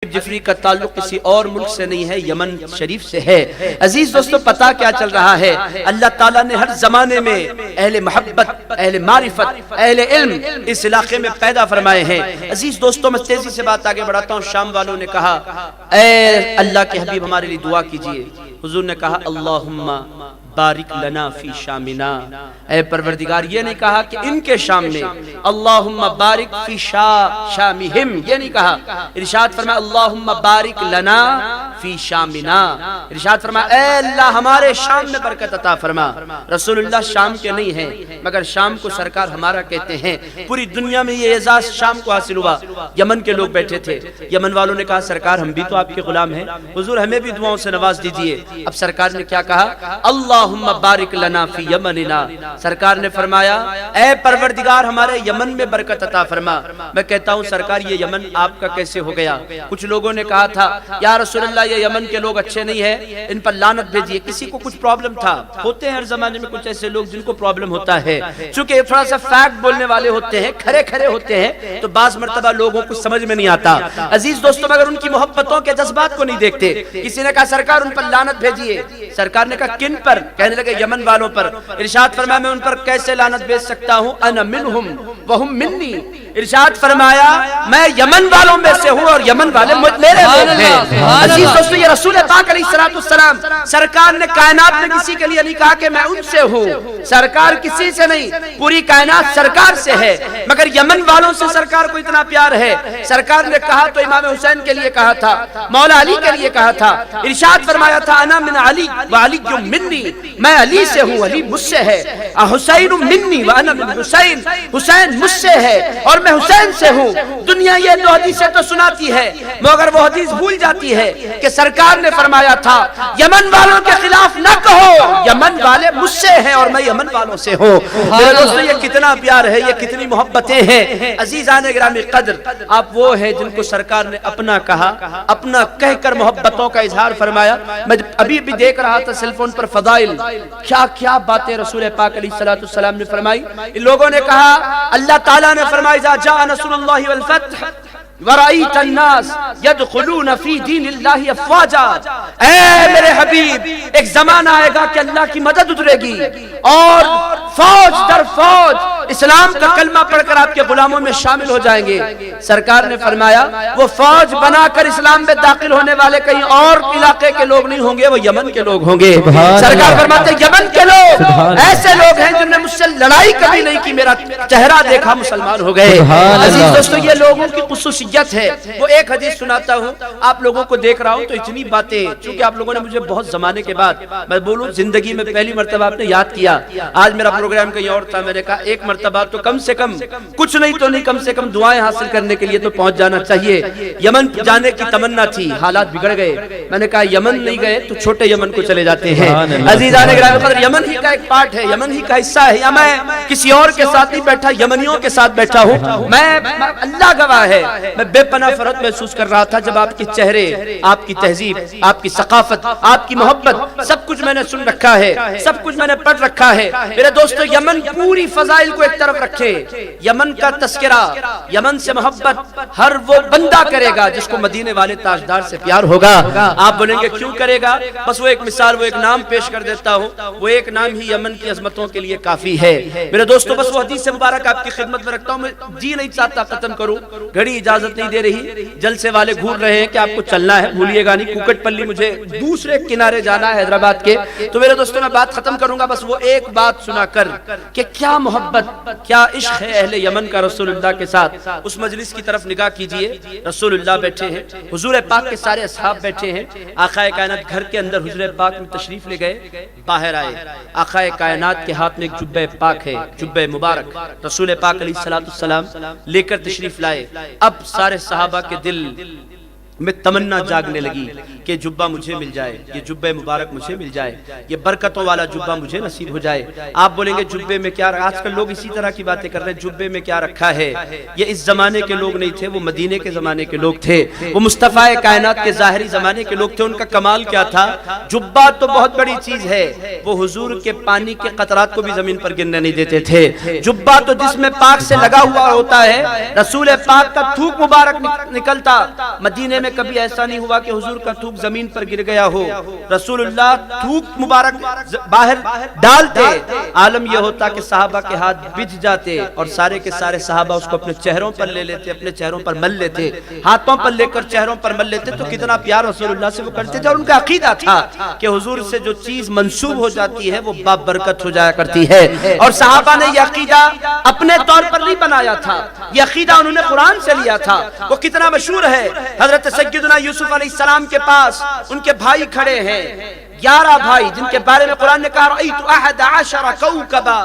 حبیب جفری کا تعلق کسی اور ملک سے نہیں ہے، یمن شریف سے ہے۔ عزیز دوستو پتا کیا چل رہا ہے؟ اللہ تعالیٰ نے ہر زمانے میں اہل محبت، اہل معرفت، اہل علم اس علاقے میں پیدا فرمائے ہیں۔ عزیز دوستو میں تیزی سے بات آگے بڑھاتا ہوں۔ شام والوں نے کہا اے اللہ کے حبیب ہمارے لیے دعا کیجئے۔ حضور نے کہا اللہم بارک لنا فی شامنا، اے پروردگار یہ نہیں کہا کہ ان کے شام میں، اللہم بارک فی شامہم یہ نہیں کہا، ارشاد فرمایا اللہم بارک لنا فی شامنا، ارشاد فرمایا اے اللہ ہمارے شام میں برکت عطا فرما۔ رسول اللہ شام کے نہیں ہیں مگر شام کو سرکار ہمارا کہتے ہیں۔ پوری دنیا میں یہ اعزاز شام کو حاصل ہوا۔ یمن کے لوگ بیٹھے تھے، یمن والوں نے کہا سرکار ہم بھی تو آپ کے غلام ہیں، حضور ہمیں بھی دعاؤں سے نواز دیجئے۔ اب سرکار نے کیا کہا؟ اللہم بارک لنا فی یمننا، سرکار نے فرمایا اے پروردگار ہمارے یمن میں برکت عطا فرما۔ میں کہتا ہوں سرکار یہ یمن آپ کا کیسے ہو گیا؟ کچھ لوگوں نے کہا تھا یا رسول اللہ یہ یمن کے لوگ اچھے نہیں ہیں، ان پر لعنت بھیجیے۔ کسی کو کچھ پرابلم تھا، ہوتے ہیں ہر زمانے میں کچھ ایسے لوگ جن کو پرابلم ہوتا ہے، چونکہ تھوڑا سا فیکٹ بولنے والے ہوتے ہیں، کھڑے کھڑے ہوتے ہیں، تو بعض مرتبہ لوگوں کو سمجھ میں نہیں آتا۔ عزیز دوستو مگر ان کی محبتوں کے جذبات کو نہیں دیکھتے۔ کسی نے کہا سرکار ان پر لعنت بھیجیے، سرکار نے کہا کن پر؟ کہنے لگے یمن والوں پر۔ ارشاد فرمایا میں ان پر کیسے لعنت بھیج سکتا ہوں؟ انا منہم وہم منی، ارشاد فرمایا میں یمن والوں میں سے ہوں اور یمن والے میرے لوگ ہیں۔ عزیز دوستو یہ رسول پاک علیہ السلام سرکار نے کائنات میں کسی کے لیے نہیں کہا کہ میں ان سے ہوں، سرکار کسی سے نہیں، پوری کائنات سرکار سے ہے، مگر یمن والوں سے سرکار کو اتنا پیار ہے۔ سرکار نے کہا تو امام حسین کے لیے کہا تھا، مولا علی کے لیے کہا تھا، ارشاد فرمایا تھا انا من علی وعلی منی، میں علی سے ہوں علی مجھ سے ہے، حسین منی وانا من حسین، حسین مجھ سے ہے اور میں حسین سے ہوں۔ دنیا یہ دو حدیثیں تو سناتی ہے مگر وہ حدیث بھول جاتی ہے کہ سرکار نے فرمایا تھا یمن والوں کے خلاف نہ کہو، یمن والے مجھ سے ہیں اور میں یمن والوں سے ہوں۔ میرے دوستو یہ کتنا پیار ہے، یہ کتنی محبتیں ہیں۔ عزیزان گرامی قدر آپ وہ ہیں جن کو سرکار نے اپنا کہا، اپنا کہہ کر محبتوں کا اظہار فرمایا۔ میں ابھی بھی دیکھ رہا تھا سیل فون پر فضائل، کیا کیا باتیں رسول پاک علیہ السلام نے فرمائی۔ ان لوگوں نے کہا اللہ تعالیٰ نے فرمائی اذا جاء نصر اللہ والفتح ورأیت الناس یدخلون فی دین اللہ افواجا، اے میرے حبیب ایک زمانہ آئے گا کہ اللہ کی مدد اترے گی اور فوج در فوج اسلام کا کلمہ پڑھ کر آپ کے غلاموں میں شامل ہو جائیں گے۔ سرکار نے فرمایا وہ فوج بنا کر اسلام میں داخل ہونے والے کہیں اور علاقے کے لوگ نہیں ہوں گے، وہ یمن کے لوگ ہوں گے۔ سرکار فرماتے یمن کے لوگ ایسے لوگ ہیں جنہوں نے مجھ سے لڑائی کبھی نہیں کی، میرا چہرہ دیکھا مسلمان ہو گئے۔ عزیز دوستو یہ لوگوں کی خصوصیت ہے۔ وہ ایک حدیث سناتا ہوں آپ لوگوں کو، دیکھ رہا ہوں تو اتنی باتیں، چونکہ آپ لوگوں نے مجھے بہت زمانے کے بعد میں بولوں زندگی میں پہلی مرتبہ آپ نے یاد کیا۔ آج میرا پروگرام کہیں اور تھا، میں نے کہا ایک مرتبہ تو کم سے کم کچھ نہیں تو نہیں، کم سے کم دعائیں حاصل کرنے کے لیے تو پہنچ جانا چاہیے۔ یمن جانے کی تمنا تھی، حالات بگڑ گئے، میں نے کہا یمن نہیں گئے تو چھوٹے یمن کو چلے جاتے ہیں۔ عزیزان گرامی قدر یمن ہی کا ایک پارٹ ہے، یمن ہی کا حصہ ہے، یا میں کسی اور کے ساتھ نہیں بیٹھا، یمنیوں کے ساتھ بیٹھا ہوں۔ میں اللہ گواہ ہے میں بے پناہ فرحت محسوس کر رہا تھا جب آپ کے چہرے، آپ کی تہذیب، آپ کی ثقافت، آپ کی محبت، سب کچھ میں نے سن رکھا ہے، سب کچھ میں نے پڑھ رکھا ہے۔ میرے دوستو یمن پوری فضائل کو ایک طرف رکھے، یمن کا تذکرہ، یمن سے محبت ہر وہ بندہ کرے گا جس کو مدینے والے تاجدار سے پیار ہوگا۔ آپ بولیں گے کیوں کرے گا؟ بس وہ ایک مثال، وہ ایک نام پیش کر دیتا ہوں، وہ ایک نام ہی یمن کی عظمتوں کے لیے کافی ہے۔ میرے دوستو بس وہ حدیث مبارک آپ کی خدمت میں رکھتا ہوں، میں جی نہیں چاہتا ختم کروں، گھڑی اجازت نہیں دے رہی، جلسے والے گھور رہے ہیں کہ آپ کو چلنا ہے، بھولیے گا نہیں، کوکٹ پلی مجھے دوسرے کنارے جانا ہے حیدرآباد کے۔ تو میرے دوستوں میں بات ختم کروں گا بس وہ ایک بات سنا کر کہ کیا محبت، کیا عشق ہے اہل یمن کا رسول اللہ کے ساتھ۔ اس مجلس کی طرف نگاہ کیجئے، رسول اللہ بیٹھے ہیں، حضور پاک کے سارے اصحاب بیٹھے ہیں، آقا کائنات گھر کے اندر حضور پاک میں تشریف لے گئے، باہر آئے، آقا کائنات کے ہاتھ میں ایک جبہ پاک ہے، جبہ مبارک، رسول پاک علیہ السلام لے کر تشریف لائے۔ اب سارے صحابہ کے دل میں تمنا جاگنے لگی کہ جبہ مجھے مل جائے، یہ جبہ مبارک مجھے مل جائے، یہ برکتوں والا جبہ مجھے نصیب ہو جائے۔ آپ بولیں گے جبے میں کیا رکھا؟ آج کل لوگ اسی طرح کی باتیں کر رہے ہیں، جبے میں کیا رکھا ہے؟ یہ اس زمانے کے لوگ نہیں تھے، وہ مدینے کے زمانے کے لوگ تھے، وہ مصطفیٰ کائنات کے ظاہری زمانے کے لوگ تھے۔ ان کا کمال کیا تھا؟ جبہ تو بہت بڑی چیز ہے، وہ حضور کے پانی کے قطرات کو بھی زمین پر گرنے نہیں دیتے تھے۔ جبہ تو جسم پاک سے لگا ہوا ہوتا ہے، رسول پاک کا تھوک مبارک نکلتا، مدینے میں میں کبھی ایسا نہیں ہوا کہ حضور کا تھوک زمین پر گر گیا ہو، رسول اللہ تھوک مبارک باہر ڈالتے، عالم یہ ہوتا کہ صحابہ کے ہاتھ بجھ جاتے اور سارے کے سارے صحابہ اس کو اپنے چہروں پر لے لیتے، اپنے چہروں پر مل لیتے، ہاتھوں پر لے کر چہروں پر مل لیتے۔ تو کتنا پیار رسول اللہ سے وہ کرتے تھے، اور ان کا عقیدہ تھا کہ حضور سے جو چیز منسوب ہو جاتی ہے وہ باب برکت ہو جایا کرتی ہے۔ اور صحابہ نے یہ عقیدہ اپنے طور پر نہیں بنایا تھا، یہ عقیدہ انہوں نے قرآن سے لیا تھا۔ وہ کتنا مشہور ہے، حضرت سیدنا یوسف علیہ السلام کے پاس ان کے بھائی کھڑے ہیں، 11 بھائی جن کے بارے میں قرآن نے کہا رأیت 11 کوكبا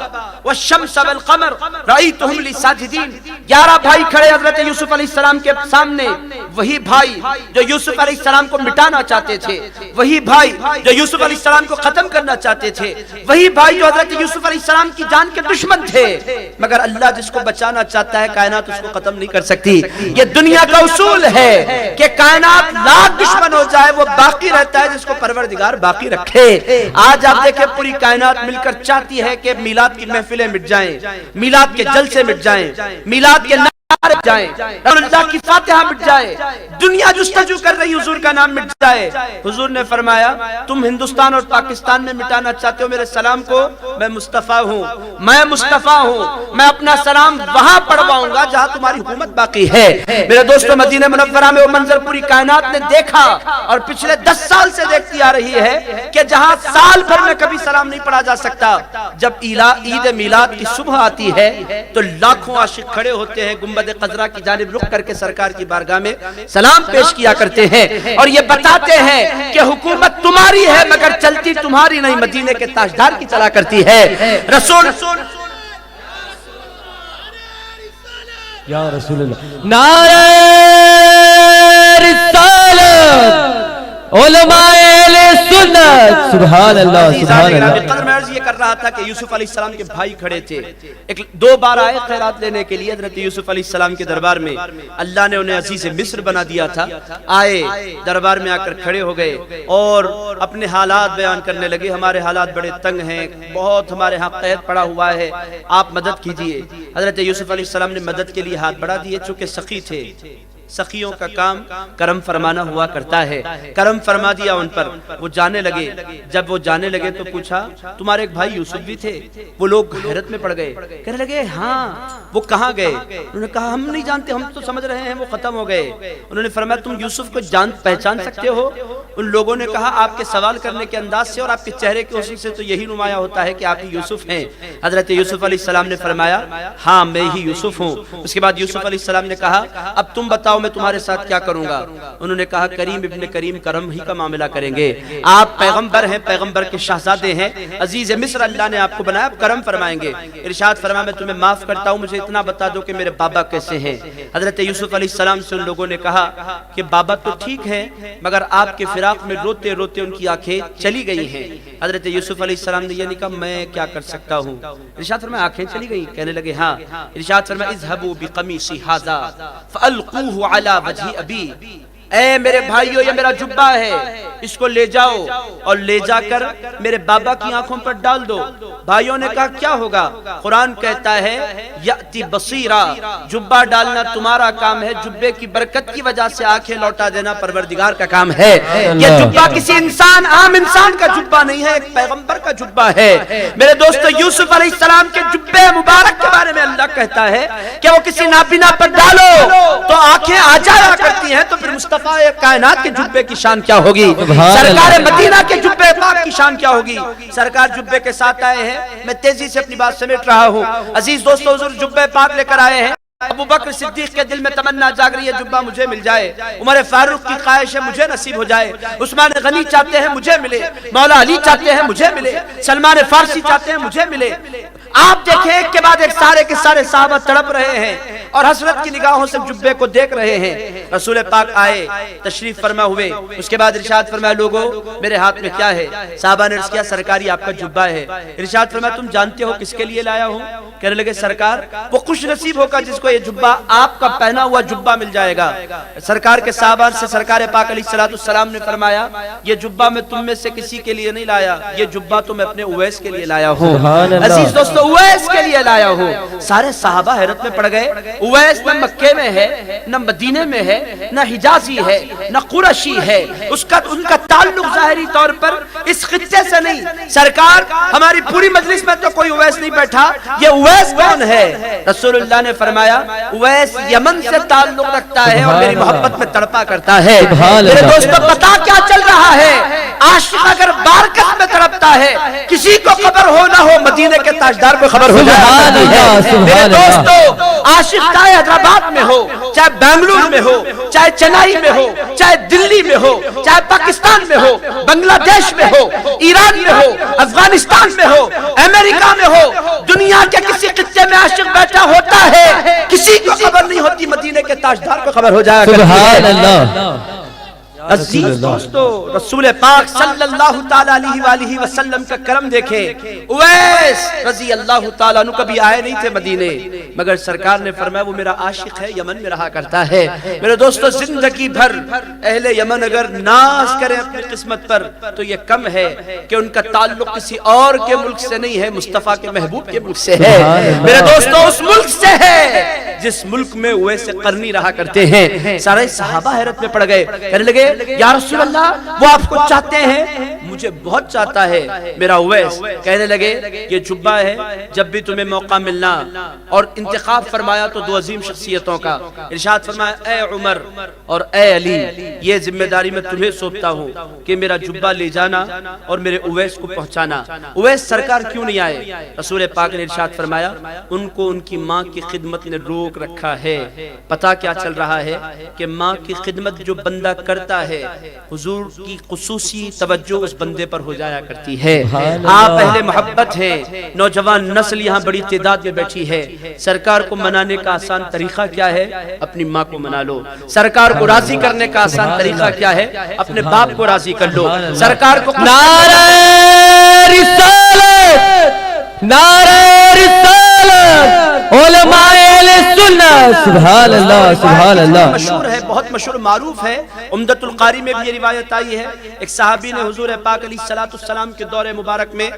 والشمس والقمر رأیتهم لی ساجدین، 11 بھائی کھڑے حضرت یوسف علیہ السلام کے سامنے، وہی بھائی جو یوسف علیہ السلام کو مٹانا چاہتے تھے، وہی بھائی جو یوسف علیہ السلام کو ختم کرنا چاہتے تھے، وہی بھائی جو حضرت یوسف علیہ السلام کی جان کے دشمن تھے، مگر اللہ جس کو بچانا چاہتا ہے کائنات اس کو ختم نہیں کر سکتی۔ یہ دنیا کا اصول ہے کہ کائنات لاکھ دشمن ہو جائے وہ باقی رہتا ہے جس کو پروردگار باقی رکھے۔ آج آپ دیکھیں پوری کائنات مل کر چاہتی ہے کہ میلاد کی محفلیں مٹ جائیں، میلاد کے جلسے مٹ جائیں، میلاد کے نعرے مٹ جائیں، رسول اللہ کی فاتحہ مٹ جائے، دنیا جستجو کر رہی حضور کا نام مٹ جائے۔ حضور نے فرمایا تم ہندوستان اور پاکستان میں مٹانا چاہتے ہو میرے سلام کو، میں مصطفیٰ ہوں، میں مصطفیٰ ہوں، میں اپنا سلام وہاں پڑھواؤں گا جہاں تمہاری حکومت باقی ہے۔ میرے دوستو مدینہ منورہ میں وہ منظر پوری کائنات نے دیکھا اور پچھلے 10 سال سے دیکھتی آ رہی ہے کہ جہاں سال بھر میں کبھی سلام نہیں پڑھا جا سکتا، جب عید میلاد کی صبح آتی ہے تو لاکھوں عاشق کھڑے ہوتے ہیں گنبد خضرا کی جانب رخ کر کے سرکار کی بارگاہ میں سلام پیش کیا کرتے ہیں اور یہ بتاتے ہیں کہ حکومت تمہاری ہے مگر چلتی تمہاری نہیں، مدینے کے تاجدار کی چلا کرتی ہے۔ رسول یا رسول اللہ، نعرہ رسالت، علماء اہل سنت، سبحان اللہ سبحان اللہ۔ قدر میں عرض یہ کر رہا تھا کہ یوسف علیہ السلام کے بھائی کھڑے تھے، 2 بار آئے خیرات لینے کے لیے حضرت یوسف علیہ السلام کے دربار میں، اللہ نے انہیں عزیز مصر بنا دیا تھا، آئے دربار میں آ کر کھڑے ہو گئے اور اپنے حالات بیان کرنے لگے، ہمارے حالات بڑے تنگ ہیں، بہت ہمارے ہاں قحط پڑا ہوا ہے، آپ مدد کیجئے۔ حضرت یوسف علیہ السلام نے مدد کے لیے ہاتھ بڑھا دیے، چونکہ سخی تھے، سخیوں کا کام کرم فرمانا ہوا کرتا ہے، کرم فرما دیا ان پر، وہ جانے لگے۔ جب وہ جانے لگے تو پوچھا تمہارے ایک بھائی یوسف بھی تھے؟ وہ لوگ حیرت میں پڑ گئے، کہنے لگے ہاں وہ کہاں گئے؟ انہوں نے کہا ہم نہیں جانتے، ہم تو سمجھ رہے ہیں وہ ختم ہو گئے۔ انہوں نے فرمایا تم یوسف کو پہچان سکتے ہو؟ ان لوگوں نے کہا آپ کے سوال کرنے کے انداز سے اور آپ کے چہرے کے حسن سے تو یہی نمایاں ہوتا ہے کہ آپ ہی یوسف ہیں۔ حضرت یوسف علیہ السلام نے فرمایا ہاں میں ہی یوسف ہوں۔ اس کے بعد یوسف علیہ السلام نے کہا اب تم بتاؤ میں تمہارے ساتھ کیا کروں گا؟ انہوں نے کہا کریم ابن کریم کرم ہی کا معاملہ کریں گے، آپ پیغمبر ہیں، پیغمبر کے شہزادے ہیں، عزیز مصر اللہ نے آپ کو بنایا، آپ کرم فرمائیں گے۔ ارشاد فرمایا میں تمہیں معاف کرتا ہوں، مجھے اتنا بتا دو کہ میرے بابا کیسے ہیں۔ حضرت یوسف علیہ السلام سے ان لوگوں نے کہا کہ بابا تو ٹھیک ہے مگر آپ کے فراق میں روتے روتے ان کی آنکھیں چلی گئی ہیں۔ حضرت یوسف علیہ السلام نے یہ نہیں کہا میں کیا کر سکتا ہوں، ارشاد فرمایا آنکھیں چلی گئی؟ کہنے لگے ہاں۔ ارشاد فرمایا اذهبوا بقمیصی ھذا فالقوه علی وجه ابی، اے میرے بھائیو یہ میرا جبہ ہے، اس کو لے جاؤ اور لے جا کر میرے بابا کی آنکھوں پر ڈال دو۔ بھائیوں نے کہا کیا ہوگا؟ قرآن کہتا ہے یأتی بصیرا، جبہ ڈالنا تمہارا کام ہے، جبے کی برکت کی وجہ سے آنکھیں لوٹا دینا پروردگار کا کام ہے۔ یہ جبہ کسی انسان عام انسان کا جبہ نہیں ہے، ایک پیغمبر کا جبہ ہے۔ میرے دوستو یوسف علیہ السلام کے جبے مبارک کے بارے میں اللہ کہتا ہے کہ وہ کسی نابینا پر ڈالو تو آنکھیں آ جایا کرتی ہیں، تو پھر مصطفیٰ کائنات کے جبے کی شان کیا ہوگی، سرکار مدینہ کے جبے پاک کی شان کیا ہوگی۔ سرکار جبے کے ساتھ آئے ہیں، میں تیزی سے اپنی بات سمیٹ رہا ہوں۔ عزیز دوستو حضور جبے پاک لے کر آئے ہیں، ابو بکر صدیق کے دل میں تمنا جاگ رہی ہے جبہ مجھے مل جائے، عمر فاروق کی خواہش ہے مجھے نصیب ہو جائے، عثمان غنی چاہتے ہیں مجھے ملے، مولا علی چاہتے ہیں مجھے ملے، سلمان فارسی چاہتے ہیں مجھے ملے۔ آپ دیکھیں ایک کے بعد ایک سارے کے سارے صحابہ تڑپ رہے ہیں اور حسرت کی نگاہوں سے جبے کو دیکھ رہے ہیں۔ رسول پاک آئے، تشریف فرما ہوئے، اس کے بعد ارشاد فرمایا لوگو میرے ہاتھ میں کیا ہے؟ صحابہ نے عرض کیا سرکاری آپ کا جبہ ہے۔ ارشاد فرمایا تم جانتے ہو کس کے لیے لایا ہوں؟ کہنے لگے سرکار وہ خوش نصیب ہوگا جس کو یہ جبہ آپ کا پہنا ہوا جبہ مل جائے گا۔ سرکار کے صحابہ سے سرکار پاک علیہ السلام نے فرمایا یہ جبہ میں تم میں سے کسی کے لیے نہیں لایا، یہ جبہ تو میں اپنے اویس کے لیے لایا ہوں۔ عزیز دوستو اویس کے لیے لایا ہوں۔ سارے صحابہ حیرت میں پڑ گئے، اویس نہ مکے میں ہے، نہ مدینے میں ہے، نہ حجازی ہے، نہ قرشی ہے، ان کا تعلق ظاہری طور پر اس خطے سے نہیں۔ سرکار ہماری پوری مجلس میں تو کوئی اویس نہیں بیٹھا، یہ اویس کون ہے؟ رسول اللہ نے فرمایا اویس یمن سے تعلق رکھتا ہے اور میری محبت میں تڑپا کرتا ہے۔ میرے دوستو پتا کیا چل رہا ہے؟ عاشق اگر بارکت میں تڑپتا ہے، کسی کو خبر ہو نہ ہو، مدینے کے تاجدار کو خبر ہو جاتی ہے۔ میرے دوستو عاشق چاہے حیدرآباد میں ہو، چاہے بنگلور میں ہو، چاہے چنئی میں ہو، چاہے دلی میں ہو، چاہے پاکستان میں ہو، بنگلہ دیش میں ہو، ایران میں ہو، افغانستان میں ہو، امریکہ میں ہو، دنیا کے کسی خطے میں عاشق بیٹھا ہوتا ہے، کسی کو خبر نہیں ہوتی، مدینے کے تاجدار کو خبر ہو جایا کرتی ہے۔ سبحان اللہ۔ عزیز دوستو رسول پاک صلی اللہ تعالیٰ علیہ وآلہ وسلم کا کرم دیکھے، اویس رضی اللہ تعالیٰ عنہ کبھی آئے نہیں تھے مدینے، مگر سرکار نے فرمایا وہ میرا عاشق ہے، یمن میں رہا کرتا ہے۔ میرے دوستو زندگی بھر اہل یمن اگر ناز کریں اپنی قسمت پر تو یہ کم ہے کہ ان کا تعلق کسی اور کے ملک سے نہیں ہے، مصطفیٰ کے محبوب کے ملک سے ہے۔ میرے دوستو اس ملک سے ہے جس ملک میں اویس قرنی رہا کرتے ہیں۔ سارے صحابہ حیرت میں پڑ گئے، کہنے لگے یا رسول اللہ وہ آپ کو چاہتے ہیں؟ مجھے بہت چاہتا ہے میرا اویس۔ کہنے لگے یہ جبہ ہے، جب بھی تمہیں موقع ملنا، اور انتخاب فرمایا تو دو عظیم شخصیتوں کا، ارشاد فرمایا اے عمر اور اے علی یہ ذمہ داری میں تمہیں سونپتا ہوں کہ میرا جبہ لے جانا اور میرے اویس کو پہنچانا۔ اویس سرکار کیوں نہیں آئے؟ رسول پاک نے ارشاد فرمایا ان کو ان کی ماں کی خدمت نے روک رکھا ہے۔ پتہ کیا چل رہا ہے کہ ماں کی خدمت جو بندہ کرتا ہے حضور کی خصوصی توجہ اس بندے پر ہو جایا کرتی ہے۔ آپ اہل محبت ہیں، نوجوان نسل یہاں بڑی تعداد میں بیٹھی ہے، سرکار کو منانے کا آسان طریقہ کیا ہے؟ اپنی ماں کو منا لو۔ سرکار کو راضی کرنے کا آسان طریقہ کیا ہے؟ اپنے باپ کو راضی کر لو۔ سرکار کو نعرہ رسالت، نعرہ رسالت، علماء اہل سنت، سبحان اللہ سبحان اللہ۔ مشہور ہے، بہت مشہور معروف ہے، عمدۃ القاری میں بھی یہ روایت آئی ہے، ایک صحابی نے حضور پاک علیہ السلام کے دور مبارک میں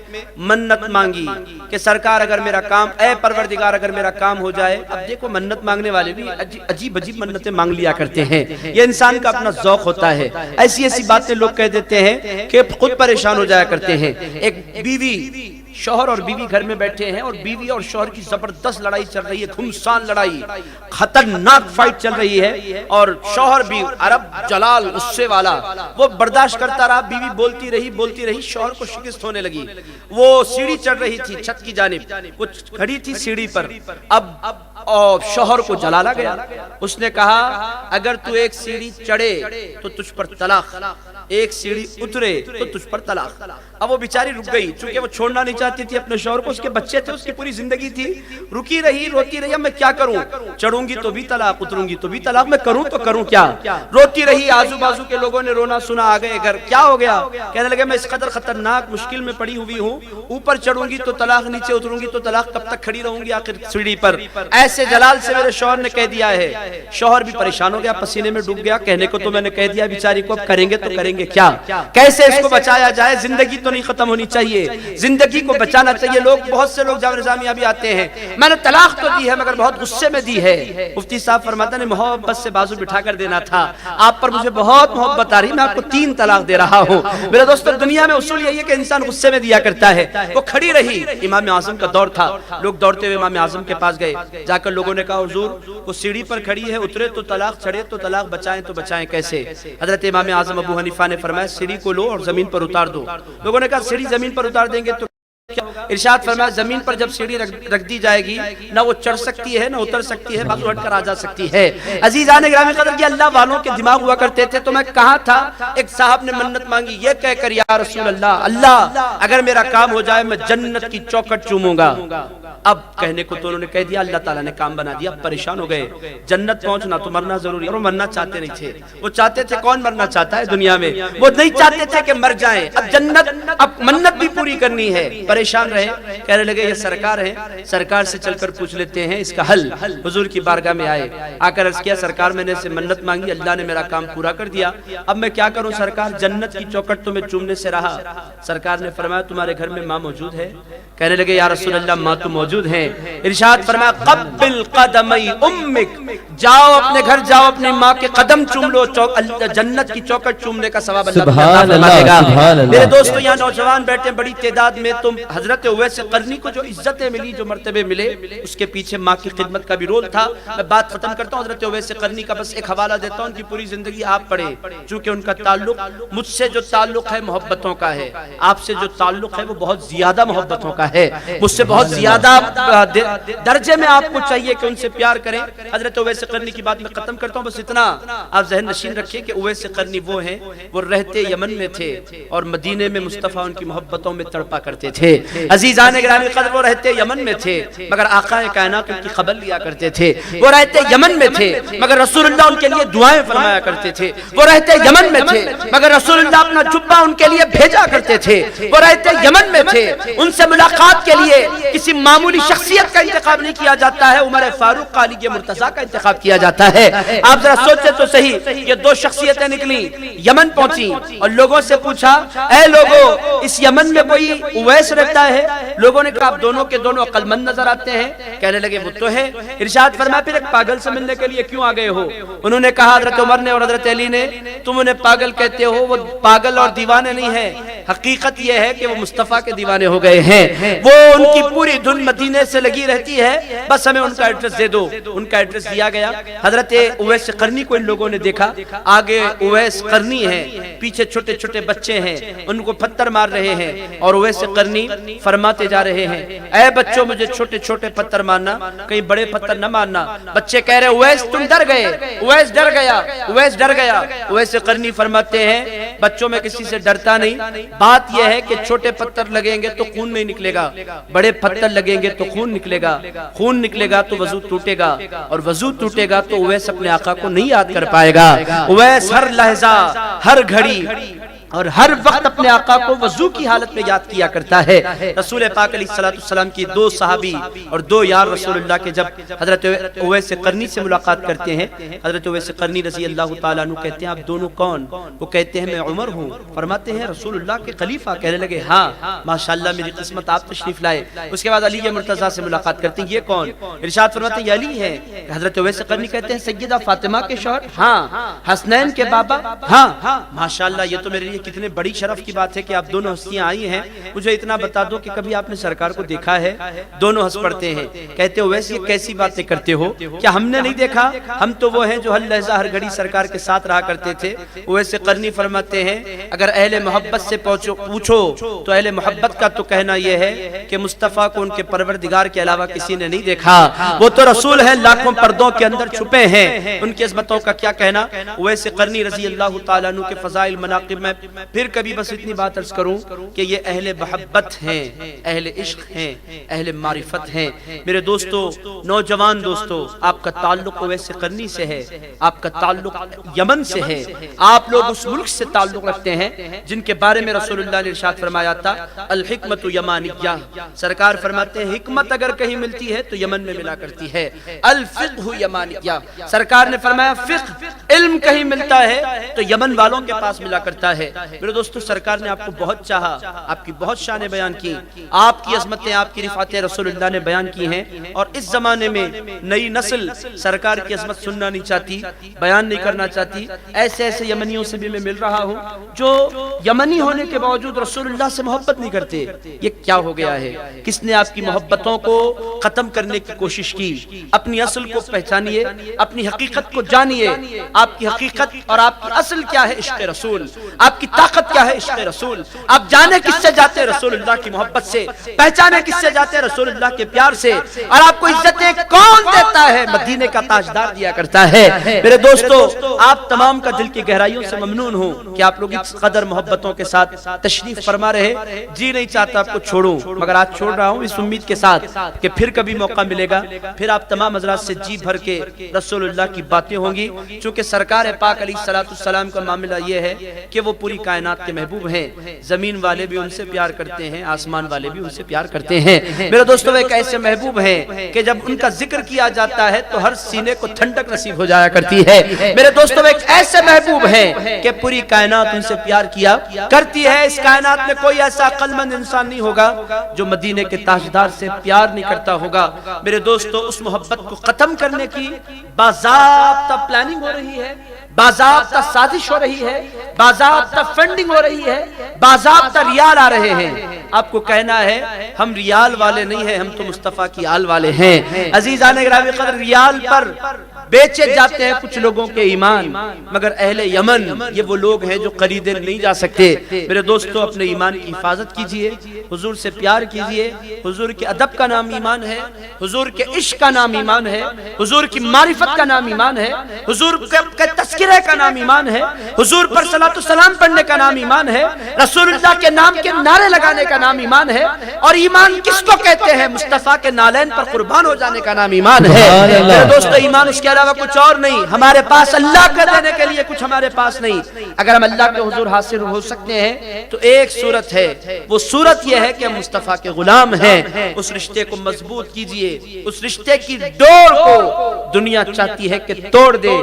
منت مانگی کہ سرکار اگر میرا کام، اے پروردگار اگر میرا کام ہو جائے۔ اب دیکھو منت مانگنے والے بھی عجیب عجیب منتیں مانگ لیا کرتے ہیں، یہ انسان کا اپنا ذوق ہوتا ہے، ایسی ایسی باتیں لوگ کہہ دیتے ہیں کہ خود پریشان ہو جایا کرتے ہیں۔ ایک بیوی، شوہر اور بیوی گھر میں بیٹھے ہیں اور بیوی اور شوہر کی زبردست لڑائی چل رہی ہے، گھمسان لڑائی، خطرناک فائٹ چل رہی ہے، اور شوہر بھی عرب جلال غصے والا، وہ برداشت کرتا رہا، بیوی بولتی رہی، شوہر کو شکست ہونے لگی۔ وہ سیڑھی چڑھ رہی تھی چھت کی جانب، وہ کھڑی تھی سیڑھی پر، اب شوہر کو جلالا گیا۔ اس نے کہا اگر تو ایک سیڑھی چڑھے تو تجھ پر طلاق، ایک سیڑھی اترے تو تجھ پر طلاق۔ اب وہ بیچاری رک گئی، چونکہ وہ چھوڑنا نہیں چاہتی تھی اپنے شوہر کو، اس کے بچے تھے، اس کی پوری زندگی تھی، رکی رہی، روتی رہی، اب میں کیا کروں؟ چڑھوں گی تو بھی طلاق، اتروں گی تو بھی طلاق، میں کروں تو کروں کیا؟ روتی رہی، آزو بازو کے لوگوں نے رونا سنا، آ گئے گھر، کیا ہو گیا؟ کہنے لگے میں اس قدر خطرناک مشکل میں پڑی ہوئی ہوں، اوپر چڑھوں گی تو طلاق، نیچے اتروں گی تو طلاق، کب تک کھڑی رہوں گی آخر سیڑھی پر؟ ایسے جلال سے میرے شوہر نے کہہ دیا ہے۔ شوہر بھی پریشان ہو گیا، پسینے میں ڈوب گیا، کہنے کو تو میں نے کہہ دیا بیچاری کو، اب کریں گے تو کریں گے کیا؟ کیسے اس کو بچایا جائے؟ زندگی تو نہیں ختم ہونی چاہیے، زندگی کو بچانا چاہیے۔ بہت سے لوگ جاور نظامیہ بھی آتے ہیں، میں نے طلاق تو دی ہے مگر بہت غصے میں دی ہے۔ مفتی صاحب فرماتے ہیں محبت سے بازو بٹھا کر دینا تھا، آپ پر مجھے بہت محبت آ رہی، میں آپ کو 3 طلاق دے رہا ہوں۔ میرے دوستو دنیا میں اصول یہی ہے کہ انسان غصے میں دیا کرتا ہے۔ وہ کھڑی رہی، امام اعظم کا دور تھا، لوگ دوڑتے ہوئے امام اعظم کے پاس گئے، جا کر لوگوں نے کہا حضور وہ سیڑھی پر کھڑی ہے، اترے تو طلاق، چڑھے تو طلاق، بچائیں تو بچائیں کیسے؟ حضرت امام اعظم ابو حنیفہ نے فرمایا سیڑھی کو لو اور زمین پر اتار دو۔ لوگوں نے کہا سیڑھی زمین پر اتار دیں گے تو ارشاد فرمایا زمین پر جب سیڑھی رکھ دی جائے گی، نہ وہ چڑھ سکتی ہے نہ اتر سکتی ہے، بازو ہٹ کر آ جا سکتی ہے۔ عزیزان گرامی قدر، یہ اللہ والوں کے دماغ ہوا کرتے تھے۔ تو میں کہاں تھا، ایک صاحب نے منت مانگی یہ کہہ کر یا رسول اللہ، اللہ اگر میرا کام ہو جائے میں جنت کی چوکھٹ چوموں گا۔ اب کہنے کو تو انہوں نے کہہ دیا، اللہ تعالیٰ نے کام بنا دیا، پریشان ہو گئے، جنت پہنچنا تو مرنا ضروری ہے، اور وہ مرنا چاہتے نہیں تھے، وہ چاہتے تھے، کون مرنا چاہتا ہے دنیا میں، وہ نہیں چاہتے تھے کہ مر جائیں، اب جنت، اب منت بھی پوری کرنی ہے، پریشان رہے، کہنے لگے یہ سرکار ہے، سرکار سے چل کر پوچھ لیتے ہیں اس کا حل۔ حضور کی بارگاہ میں آئے، آ کر عرض کیا سرکار میں نے سے منت مانگی، اللہ نے میرا کام پورا کر دیا، اب میں کیا کروں سرکار، جنت کی چوکٹ تو میں چومنے سے رہا۔ سرکار نے فرمایا تمہارے گھر میں ماں موجود ہے؟ کہنے لگے یا رسول اللہ ماں تو موجود ہیں۔ ارشاد فرمایا قبل قدمی امک، جاؤ اپنے گھر جاؤ، اپنی ماں کے قدم چوم لو، جنت کی چوکٹ چومنے کا ثواب اللہ فرما دے گا۔ میرے دوستو یہاں نوجوان بیٹھے بڑی تعداد میں، تم حضرت اویس قرنی کو جو عزتیں ملی، جو مرتبے ملے، اس کے پیچھے ماں کی خدمت کا بھی رول تھا۔ میں بات ختم کرتا ہوں، حضرت اویس قرنی کا بس ایک حوالہ دیتا ہوں، ان کی پوری زندگی آپ پڑھیں، چونکہ ان کا تعلق مجھ سے جو تعلق ہے محبتوں کا ہے، آپ سے جو تعلق ہے وہ بہت زیادہ محبتوں کا ہے، مجھ سے بہت زیادہ درجے میں آپ کو چاہیے کہ ان سے پیار کریں۔ حضرت اویس قرنی کی بات میں ختم کرتا ہوں، بس اتنا آپ ذہن نشین رکھیں کہ اویس قرنی وہ ہیں، وہ رہتے یمن میں تھے اور مدینے میں مصطفیٰ ان کی محبتوں میں تڑپا کرتے تھے۔ عزیزان گرامی قدر، وہ رہتے یمن میں تھے مگر آقا کائنات ان کی خبر لیا کرتے تھے، وہ رہتے یمن میں تھے مگر رسول اللہ ان کے لیے دعائیں فرمایا کرتے تھے، وہ رہتے یمن میں تھے مگر رسول اللہ اپنا جبہ ان کے لیے بھیجا کرتے تھے، وہ رہتے یمن میں تھے، ان سے ملاقات کے لیے کسی معمولی شخصیت کا انتخاب نہیں کیا جاتا ہے، عمر فاروق کا، علی مرتضیٰ کا انتخاب کیا جاتا ہے۔ آپ ذرا سوچیں تو صحیح، یہ دو شخصیتیں نکلی، یمن پہنچی اور لوگوں سے پوچھا اے لوگو اس یمن میں کوئی اویس رہتا ہے؟ لوگوں نے کہا آپ دونوں کے دونوں عقل مند نظر آتے ہیں، کہنے لگے وہ تو ہے۔ ارشاد فرمایا پھر ایک پاگل سے ملنے کے لیے کیوں آ گئے ہو؟ انہوں نے کہا حضرت عمر نے اور حضرت علی نے تم انہیں پاگل کہتے ہو، وہ پاگل اور دیوانے نہیں ہیں، حقیقت یہ ہے کہ وہ مصطفیٰ کے دیوانے ہو گئے ہیں، وہ ان کی پوری دھن مدینے سے لگی رہتی ہے، بس ہمیں ان کا ایڈریس دے دو۔ ان کا ایڈریس دیا گیا، حضرت اویس قرنی کو ان لوگوں نے دیکھا، آگے اویس قرنی ہے، پیچھے چھوٹے چھوٹے بچے ہیں، ان کو پتھر مار رہے ہیں اور اویس قرنی فرماتے جا رہے ہیں اے بچوں مجھے چھوٹے چھوٹے پتھر مارنا، کہیں بڑے پتھر نہ مارنا۔ بچے کہہ رہے اویس تم ڈر گئے، اویس ڈر گیا، اویس ڈر گیا۔ اویس قرنی فرماتے ہیں بچوں میں کسی سے ڈرتا نہیں، بات یہ ہے کہ چھوٹے پتھر لگیں گے تو خون نہیں نکلے گا، بڑے پتھر لگیں گے تو خون نکلے گا، خون نکلے گا تو وضو ٹوٹے گا، اور وضو ٹوٹے گا تو اویس اپنے آقا کو نہیں یاد کر پائے گا۔ اویس ہر لحظہ، ہر گھڑی اور ہر وقت اپنے آقا کو وضو کی حالت میں یاد کیا کرتا ہے۔ رسول پاک علیہ السلام کی دو صحابی اور دو یار رسول اللہ کے جب حضرت اویس قرنی سے ملاقات کرتے ہیں، حضرت اویس قرنی رضی اللہ تعالیٰ عنہ کہتے ہیں آپ دونوں کون؟ وہ کہتے ہیں میں عمر ہوں۔ فرماتے ہیں رسول اللہ کے خلیفہ؟ کہنے لگے ہاں ماشاءاللہ میری قسمت آپ تشریف لائے۔ اس کے بعد علی مرتضیٰ سے ملاقات کرتے ہیں، یہ کون؟ ارشاد فرماتے ہیں یہ علی ہے۔ حضرت اویس قرنی کہتے ہیں سیدہ فاطمہ کے شوہر؟ ہاں۔ حسنین کے بابا؟ ہاں۔ ماشاءاللہ یہ تو میرے لیے کتنے بڑی شرف کی بات ہے کہ آپ دونوں ہستیاں آئی ہیں، مجھے اتنا بتا دو کہ کبھی آپ نے سرکار کو دیکھا ہے؟ دونوں ہنس پڑتے ہیں، کہتے ہو ویسے یہ کیسی باتیں کرتے ہو، کیا ہم نے نہیں دیکھا؟ ہم تو وہ ہیں جو ہر لحظہ ہر گھڑی سرکار کے ساتھ رہا کرتے تھے۔ ویسے قرنی فرماتے ہیں اگر اہل محبت سے پوچھو تو اہل محبت کا تو کہنا یہ ہے کہ مصطفیٰ کو ان کے پروردگار کے علاوہ کسی نے نہیں دیکھا، وہ تو رسول ہیں لاکھوں پردوں کے اندر چھپے ہیں، ان کی عظمتوں کا کیا کہنا۔ ویسے قرنی رضی اللہ تعالیٰ عنہ کے فضائل مناقب میں پھر کبھی بس اتنی بات عرض کروں کہ یہ اہل محبت ہیں، اہل عشق ہیں، اہل معرفت ہیں۔ میرے دوستو، نوجوان دوستو، آپ کا تعلق اویس قرنی سے ہے، آپ کا تعلق یمن سے ہے، آپ لوگ اس ملک سے تعلق رکھتے ہیں جن کے بارے میں رسول اللہ نے ارشاد فرمایا تھا الحکمت یمانیہ، سرکار فرماتے ہیں حکمت اگر کہیں ملتی ہے تو یمن میں ملا کرتی ہے، الفقہ یمانیہ، سرکار نے فرمایا فقہ علم کہیں ملتا ہے تو یمن والوں کے پاس ملا کرتا ہے۔ میرے دوستو، سرکار نے آپ کو بہت چاہا، آپ کی بہت شانیں بیان کی، آپ کی عظمتیں، آپ کی رفعتیں رسول اللہ نے بیان کی ہیں، اور اس زمانے میں نئی نسل سرکار کی عظمت سننا نہیں چاہتی، بیان نہیں کرنا چاہتی۔ ایسے ایسے یمنیوں سے بھی میں مل رہا ہوں جو یمنی ہونے کے باوجود رسول اللہ سے محبت نہیں کرتے۔ یہ کیا ہو گیا ہے؟ کس نے آپ کی محبتوں کو ختم کرنے کی کوشش کی؟ اپنی اصل کو پہچانیے، اپنی حقیقت کو جانیے، آپ کی حقیقت اور آپ کی اصل کیا ہے؟ عشق رسول۔ آپ کی کی طاقت کیا ہے عشق رسول. آپ جانے کس سے جاتے ہیں؟ رسول اللہ کی محبت سے. پہچانے کس سے جاتے ہیں؟ رسول اللہ کے پیار سے. اور آپ کو عزتیں کون دیتا ہے؟ مدینے کا تاجدار دیا کرتا ہے. میرے دوستو آپ تمام کا دل کی گہرائیوں سے ممنون ہوں کہ آپ لوگ اس قدر محبتوں کے ساتھ تشریف فرما رہے. جی نہیں چاہتا آپ کو چھوڑوں، مگر آج چھوڑ رہا ہوں اس امید کے ساتھ کہ پھر کبھی موقع ملے گا، پھر آپ تمام حضرات سے جی بھر کے رسول اللہ کی باتیں ہوں گی. چونکہ سرکار پاک علیہ الصلوۃ والسلام کا معاملہ یہ ہے کہ وہ پوری کائنات کے محبوب ہیں. زمین والے بھی ان سے پیار کرتے ہیں، آسمان والے بھی ان سے پیار کرتے ہیں. میرے دوستو ایک ایسے محبوب ہیں کہ جب ان کا ذکر کیا جاتا ہے تو ہر سینے کو ٹھنڈک نصیب ہو جایا کرتی ہے. میرے دوستو ایک ایسے محبوب ہیں کہ پوری کائنات ان سے پیار کیا کرتی ہے. اس کائنات میں کوئی ایسا عقل مند انسان نہیں ہوگا جو مدینے کے تاجدار سے پیار نہیں کرتا ہوگا. میرے دوستو اس محبت کو ختم کرنے کی باضابطہ پلاننگ ہو رہی ہے، باضابطہ سازش ہو رہی ہے، باضابطہ فنڈنگ ہو رہی ہے، باضابطہ ریال آ رہے ہیں. آپ کو کہنا ہے ہم ریال والے نہیں ہیں، ہم تو مصطفیٰ کی آل والے ہیں. عزیزان گرامی قدر ریال پر بیچے جاتے ہیں کچھ لوگوں کے ایمان، مگر اہل یمن یہ وہ لوگ ہیں جو خریدے نہیں جا سکتے. میرے دوستو اپنے ایمان کی حفاظت کیجئے، حضور سے پیار کیجئے. حضور کے ادب کا نام ایمان ہے، حضور کے عشق کا نام ایمان ہے، حضور کی معرفت کا نام ایمان ہے، حضور کے تذکرے کا نام ایمان ہے، حضور پر صلاۃ السلام پڑھنے کا نام ایمان ہے، رسول اللہ کے نام کے نعرے لگانے کا نام ایمان ہے. اور ایمان کس کو کہتے ہیں؟ مصطفیٰ کے نالین پر قربان ہو جانے کا نام ایمان ہے. میرے دوستو ایمان اس کے علاوہ کچھ اور نہیں. ہمارے پاس اللہ کا دینے کے لیے کچھ ہمارے پاس نہیں. اگر ہم اللہ کے حضور حاصل ہو سکتے ہیں تو ایک صورت ہے، وہ صورت یہ ہے کہ ہم مصطفیٰ کے غلام ہیں. اس رشتے کو مضبوط کیجئے. اس رشتے کی ڈور کو دنیا چاہتی ہے کہ توڑ دے.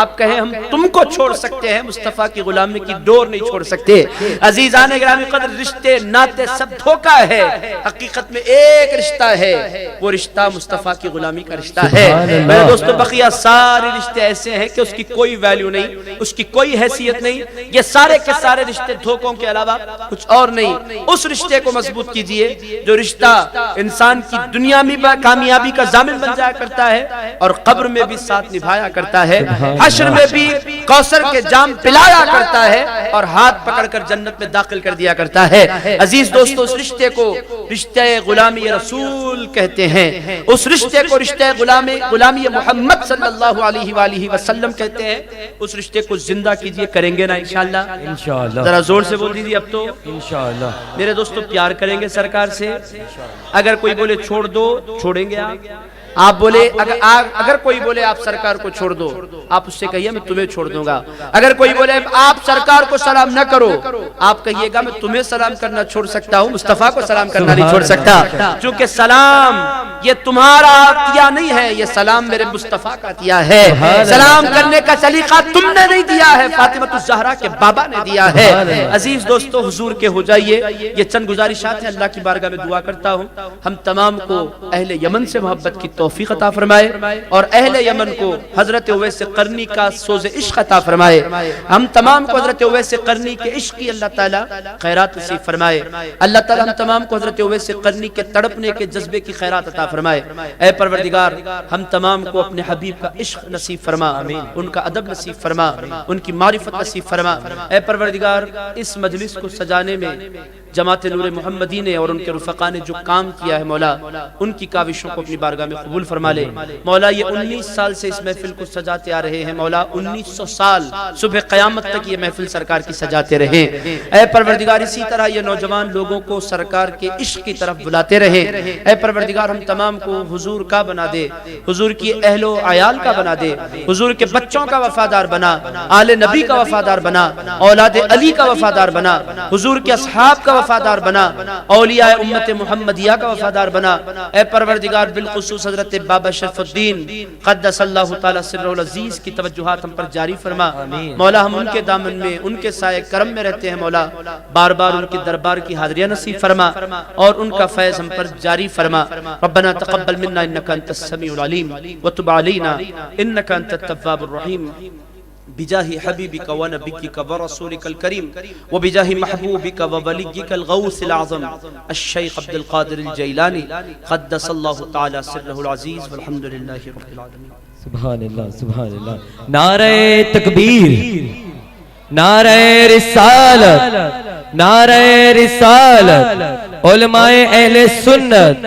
آپ کہیں ہم تم کو چھوڑ سکتے ہیں، مصطفیٰ کی غلامی کی ڈور نہیں چھوڑ سکتے. عزیزان گرامی قدر رشتے ناتے سب دھوکہ ہے. حقیقت میں ایک رشتہ ہے، وہ رشتہ مصطفیٰ کی غلامی کا رشتہ ہے. میرے دوستو بقیہ سارے رشتے ایسے ہیں کہ اس کی کوئی ویلیو نہیں، اس کی کوئی حیثیت نہیں. یہ سارے کے سارے رشتے دھوکوں کے علاوہ کچھ اور نہیں. اس رشتے کو مضبوط کیجئے جو رشتہ انسان کی دنیا میں کامیابی کا ضامن بن جایا کرتا ہے اور قبر میں بھی ساتھ نبھایا کرتا ہے، حشر میں بھی کوثر کے جام پلایا کرتا ہے اور ہاتھ پکڑ کر جنت میں داخل کر دیا کرتا ہے. عزیز دوستو اس رشتے کو رشتے غلامی رسول کہتے ہیں. اس رشتے کو رشتے غلامی محمد صلی اللہ علیہ وآلہ وسلم کہتے ہیں. اس رشتے کو زندہ کیجئے. کریں گے نا انشاءاللہ؟ انشاءاللہ. ذرا زور سے بول دیجئے اب تو انشاءاللہ. میرے دوستو پیار کریں گے سرکار سے. اگر کوئی بولے چھوڑ دو، چھوڑیں گے آپ بولے اگر کوئی بولے آپ سرکار کو چھوڑ دو، آپ اس سے کہیے میں تمہیں چھوڑ دوں گا. اگر کوئی بولے آپ سرکار کو سلام نہ کرو، آپ کہیے گا میں تمہیں سلام کرنا چھوڑ سکتا ہوں، مصطفیٰ کو سلام کرنا نہیں چھوڑ سکتا. چونکہ سلام یہ تمہارا عطیہ نہیں ہے، یہ سلام میرے مصطفیٰ کا عطیہ ہے. سلام کرنے کا سلیقہ تم نے نہیں دیا ہے، فاطمہ الزہرا کے بابا نے دیا ہے. عزیز دوستو حضور کے ہو جائیے. یہ چند گزارشات ہیں، اللہ کی بارگاہ میں دعا کرتا ہوں ہم تمام کو اہل یمن سے محبت کی توفیق عطا فرمائے اور اہل یمن کو حضرت اویس قرنی کا سوز عشق عطا فرمائے. ہم تمام کو حضرت اویس قرنی کے عشق کی اللہ تعالیٰ خیرات نصیب فرمائے. اللہ تعالیٰ ہم تمام کو حضرت اویس قرنی کے تڑپنے کے جذبے کی خیرات عطا فرمائے. اے پروردگار ہم تمام کو اپنے حبیب کا عشق نصیب فرما، ان کا ادب نصیب فرما، ان کی معرفت نصیب فرما. اے پروردگار اس مجلس کو سجانے میں جماعت نور محمدی نے اور ان کے رفقا نے جو کام کیا ہے مولا، ان کی کاوشوں کو اپنی بارگاہ میں قبول فرما لے. مولا یہ 19 سال سے اس محفل کو سجاتے آ رہے ہیں مولا، 1900 سال صبح قیامت تک یہ محفل سرکار کی سجاتے رہے. اے پروردگار اسی طرح یہ نوجوان لوگوں کو سرکار کے عشق کی طرف بلاتے رہے. اے پروردگار ہم تمام کو حضور کا بنا دے، حضور کی اہل و عیال کا بنا دے، حضور کے بچوں کا وفادار بنا، آل نبی کا وفادار بنا، اولاد علی کا وفادار بنا، حضور کے اصحاب کا وفادار بنا، اولیاء امت محمدیہ کا وفادار بنا. اے پروردگار بالخصوص حضرت بابا شرف الدین قدس اللہ تعالی سرہ العزیز کی توجہات ہم پر جاری فرما. مولا ہم ان کے دامن میں، ان کے سائے کرم میں رہتے ہیں مولا. بار بار ان کے دربار کی حاضریاں نصیب فرما اور ان کا فیض ہم پر جاری فرما. ربنا تقبل منا انک انت السمیع العلیم وتب علینا انک انت التواب الرحیم بجاہ حبیبک و نبیک و رسولک الکریم و بجاہ محبوبک و ولیک الغوث العظم الشیخ عبد القادر الجیلانی قدس اللہ تعالی سرہ العزیز والحمدللہ رب العالمین. سبحان اللہ سبحان اللہ. نعرہ تکبیر، نعرہ رسالت، نعرہ رسالت، علماء اہل سنت،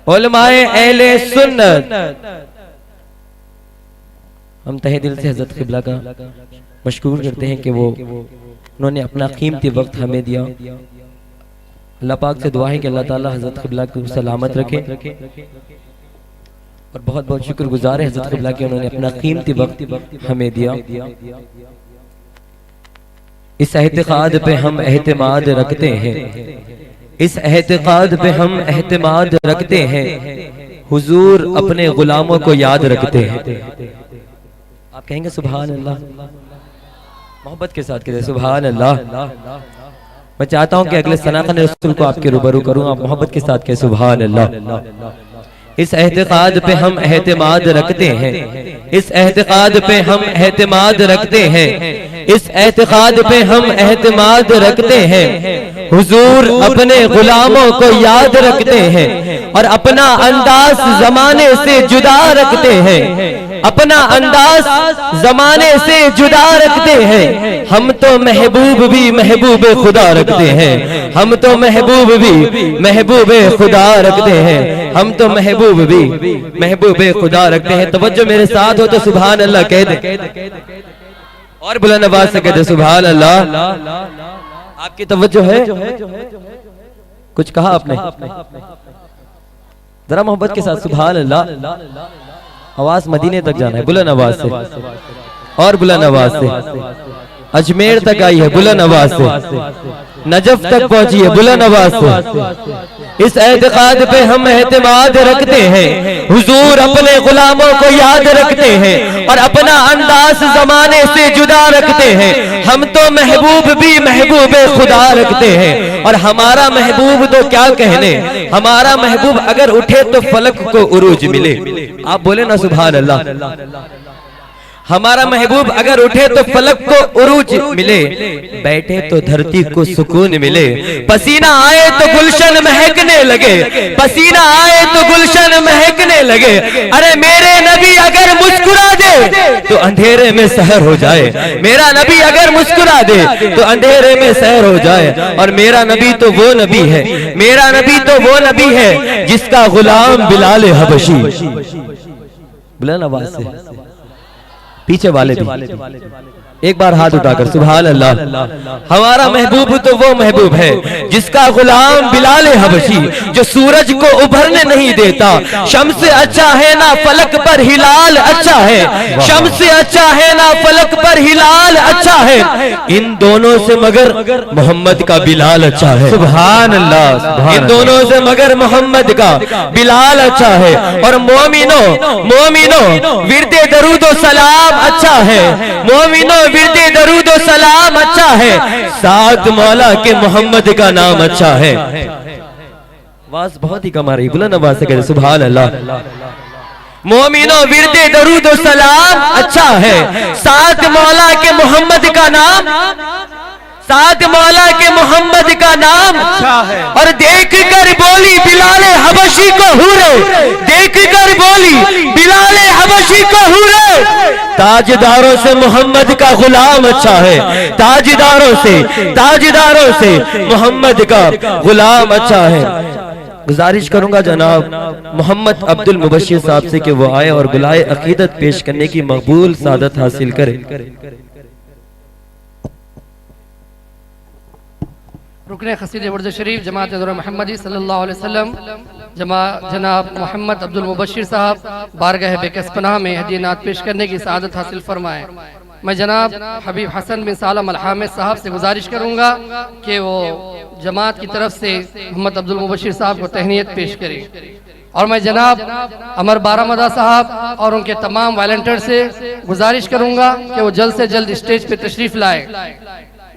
علماء اہل سنت۔ ہم تہہ دل سے حضرت قبلہ کا مشکور کرتے ہیں کہ وہ انہوں نے اپنا قیمتی وقت ہمیں دیا۔ اللہ پاک سے دعا ہے کہ اللہ تعالی حضرت قبلہ کو سلامت رکھے، اور بہت بہت شکر گزار ہے حضرت قبلہ کہ انہوں نے اپنا قیمتی وقت ہمیں دیا۔ اس اعتقاد پہ ہم اعتماد رکھتے ہیں، اس اعتقاد پہ ہم اعتماد رکھتے ہیں، حضور اپنے غلاموں کو یاد رکھتے ہیں۔ آپ کہیں گے سبحان اللہ، محبت کے ساتھ کہتے ہیں سبحان اللہ۔ میں چاہتا ہوں کہ اگلے ثناء رسول کو آپ کے روبرو کروں، آپ محبت کے ساتھ کہتے ہیں سبحان اللہ۔ اس اعتقاد پہ ہم اعتماد رکھتے ہیں، اس اعتقاد پہ ہم اعتماد رکھتے ہیں، اس اعتقاد پہ ہم اعتماد رکھتے ہیں، حضور اپنے غلاموں کو یاد رکھتے ہیں، اور اپنا انداز زمانے سے جدا رکھتے ہیں، اپنا انداز زمانے سے جدا رکھتے ہیں۔ ہم تو محبوب بھی محبوب خدا رکھتے ہیں، ہم تو محبوب بھی محبوب خدا رکھتے ہیں، ہم تو محبوب بھی محبوب خدا رکھتے ہیں۔ توجہ میرے ساتھ ہو تو سبحان اللہ کہہ دیں، اور بلند آواز سے کہہ دیں سبحان اللہ۔ آپ کی توجہ ہے؟ کچھ کہا آپ نے؟ ذرا محبت کے ساتھ سبحان اللہ۔ آواز مدینے تک جانا ہے، بلند آواز سے، اور بلند آواز سے۔ اجمیر تک آئی ہے، بلند آواز سے۔ نجف تک پہنچی ہے، بلند آواز سے۔ اس اعتقاد پہ ہم اعتماد رکھتے ہیں، حضور اپنے غلاموں کو یاد رکھتے ہیں، اور اپنا انداز زمانے سے جدا رکھتے ہیں۔ ہم تو محبوب بھی محبوب خدا رکھتے ہیں، اور ہمارا محبوب تو کیا کہنے، ہمارا محبوب اگر اٹھے تو فلک کو عروج ملے۔ آپ بولے نا سبحان اللہ۔ ہمارا محبوب اگر اٹھے تو فلک کو عروج ملے، بیٹھے تو دھرتی کو سکون ملے، پسینہ آئے تو گلشن مہکنے لگے، پسینہ آئے تو گلشن مہکنے لگے۔ ارے میرے نبی اگر مسکرا دے تو اندھیرے میں سحر ہو جائے، میرا نبی اگر مسکرا دے تو اندھیرے میں سحر ہو جائے۔ اور میرا نبی تو وہ نبی ہے، میرا نبی تو وہ نبی ہے جس کا غلام بلال حبشی، بلند آواز سے پیچھے والے بھی ایک بار ہاتھ اٹھا کر سبحان اللہ۔ ہمارا محبوب تو وہ محبوب ہے جس کا غلام بلال حبشی، جو سورج کو ابھرنے نہیں دیتا، شمس اچھا ہے نہ فلک پر ہلال اچھا ہے، شمس اچھا ہے نہ فلک پر ہلال اچھا ہے، ان دونوں سے مگر محمد کا بلال اچھا ہے، سبحان اللہ۔ ان دونوں سے مگر محمد کا بلال اچھا ہے۔ اور مومنوں ورد درود و سلام اچھا ہے، مومنوں ورد درود و سلام اچھا ہے، ساتھ مولا کے محمد کا نام اچھا ہے۔ آواز بہت ہی کم آ رہی، بلند آواز سے کہتے سبحان اللہ۔ مومنوں ورد درود و سلام اچھا ہے، ساتھ مولا کے محمد کا نام، ساتھ مولا کے محمد کا نام اچھا ہے۔ اور دیکھ کر بولی بلال حبشی کو حورے، دیکھ کر بولی بلال حبشی کو حورے، تاجداروں سے محمد کا غلام اچھا ہے، تاجداروں سے محمد کا غلام اچھا ہے۔ گزارش کروں گا جناب محمد عبد المبشر صاحب سے کہ وہ آئے اور بلائے عقیدت پیش کرنے کی مقبول سعادت حاصل کرے۔ رکن قصیدہ ورد شریف جماعت حضرت محمدی صلی اللہ علیہ وسلم جناب محمد عبد المبشر صاحب بارگاہ بکس پناہ میں ہدیہ نعت پیش کرنے کی سعادت حاصل فرمائیں۔ میں جناب حبیب حسن بن سالم الحامد صاحب سے گزارش کروں گا کہ وہ جماعت کی طرف سے محمد عبد المبشر صاحب کو تہنیت پیش کریں، اور میں جناب عمر بارہمدہ صاحب اور ان کے تمام والنٹیئر سے گزارش کروں گا کہ وہ جلد سے جلد اسٹیج پہ تشریف لائیں۔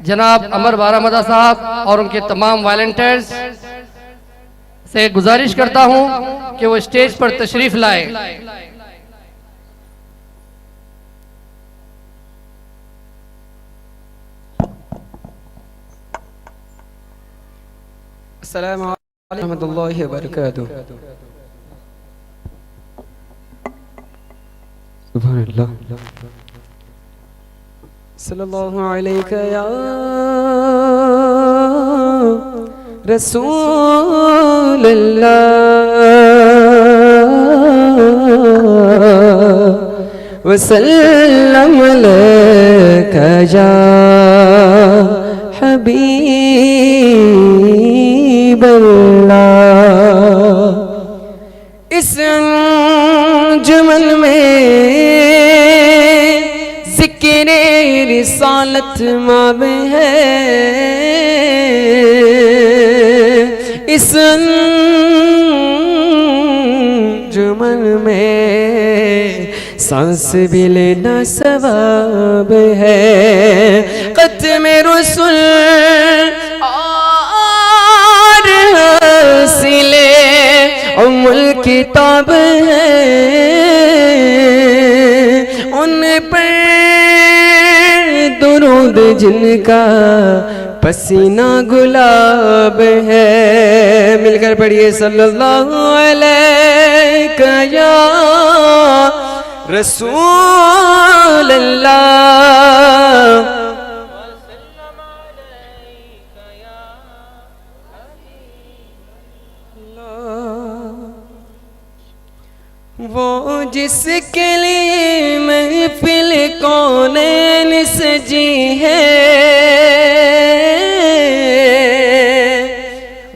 جناب عمر بارہمدہ صاحب اور ان کے تمام والنٹیئرز سے گزارش کرتا ہوں کہ وہ اسٹیج پر تشریف لائیں۔ السلام علیکم ورحمۃ اللہ وبرکاتہ۔ سبحان اللہ۔ صلی اللہ علیہ یا رسول اللہ وسلم علیک یا حبیب اللہ. اس انجمن میں ذکر رسالت ماب ہے. اس انجمن میں سانس بھی لینا ثواب ہے. ختم رسل اور حاصل ام الکتاب ہے. ان پر درود جن کا پسینہ گلاب ہے. مل کر پڑھیے صلی اللہ علیہ یا رسول اللہ. وہ جس کے لیے محفل کونین سجی ہے.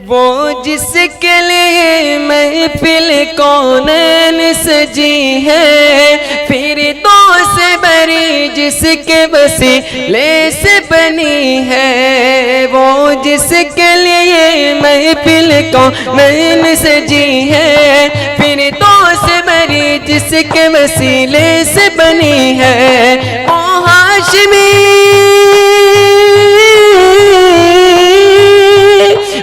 وہ جس کے لیے محفل کونین سجی ہے. پھر دو سے بری جس کے وسیلے سے بنی ہے. وہ جس کے لیے محفل کونین سجی ہے. پھر دو سے بری جس کے وسیلے سے بنی ہے. او ہاشمی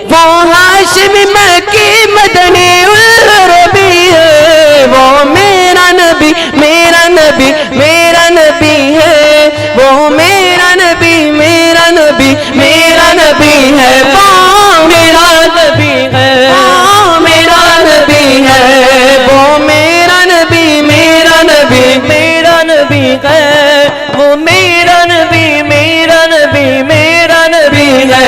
وہ ہاشمی مکی مدنی العربی ہے. وہ میرا نبی میرا نبی میرا نبی ہے. وہ میرا نبی میرا نبی میرا نبی ہے. وہ میرا نبی ہے. وہ میرا نبی ہے. وہ میرا نبی میرا نبی میرا نبی ہے. وہ میرا نبی میرا نبی میرا نبی ہے.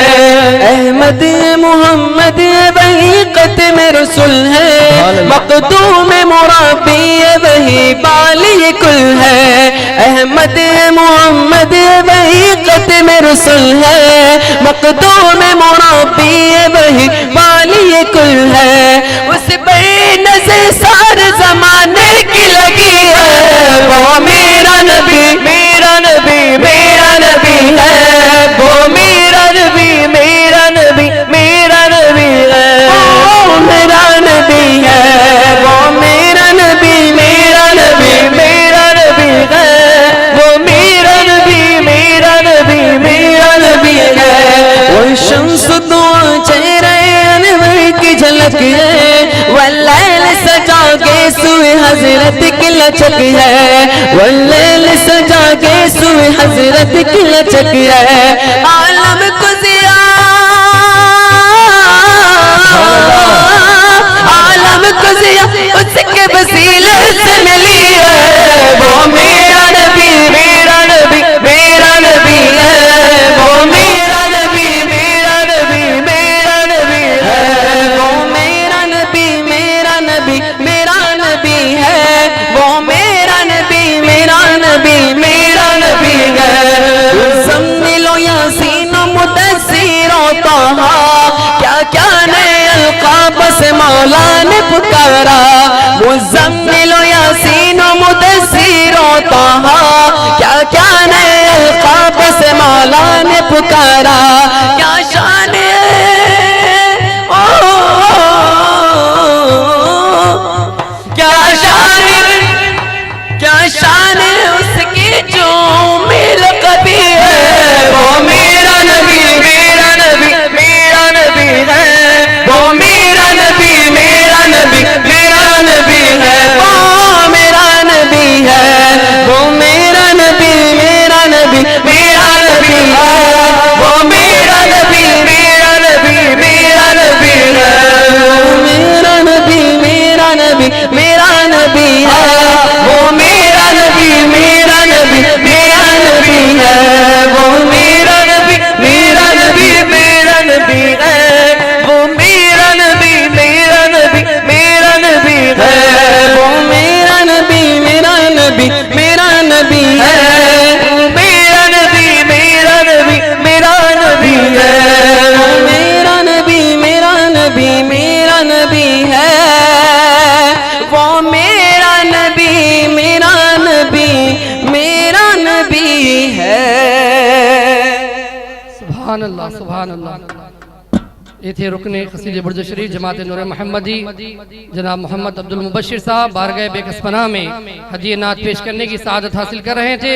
احمد محمد وہی ختم رسول ہے. مقدوم مربی وہی بالی کل ہے. احمد محمد وہی ختم رسول ہے. مقدوم مربی وہی بالی کل ہے. اس پر نظر سار زمانے کی لگی ہے. وہ میرا نبی میرا نبی میرا نبی ہے. وہ میرا نبی میرا نبی میرا نبی ہے. وہ میرا نبی ہے. وہ میرا نبی میرا نبی میرا نبی ہے. وہ میرا نبی میرا نبی میرا نبی ہے. وہ شمس دو چہرے انور کی جھلک ہے. واللیل سجا کے سوئے حضرت کی لچک ہے. واللیل سجا کے سوئے حضرت کی لچک ہے. عالم کو عالم کو اس کے وسیلے سے ملی ہے. وہ میرا نبی میرا نبی میرا نبی ہے. وہ میرا نبی میرا نبی میرا نبی ہے. وہ میرا نبی میرا نبی میرا نبی ہے. وہ میرا نبی میرا نبی میرا نبی ہے. مزمل و یاسین و مدثر و طہا کیا کیا نئے القاب سے مولا نے پکارا. مزمل و یاسین و مدثر و طہا کیا کیا نئے القاب سے مولا نے پکارا. کیا شان ہے کیا شان کیا شان اس کی جو مل کبھی ہے. وہ میرا نبی میرا نبی میرا نبی ہے. وہ میرا نبی میرا نبی میرا نبی ہے. وہ میرا نبی ہے. وہ میرا نبی میرا نبی میرا نبی ہے. سبحان اللہ سبحان اللہ. یہ تھے رکن قصیدہ برج شریف جماعت نور محمدی جناب محمد عبد المبشر صاحب بارگاہ بیکس پناہ میں ہدیہ نعت پیش کرنے کی سعادت حاصل کر رہے تھے.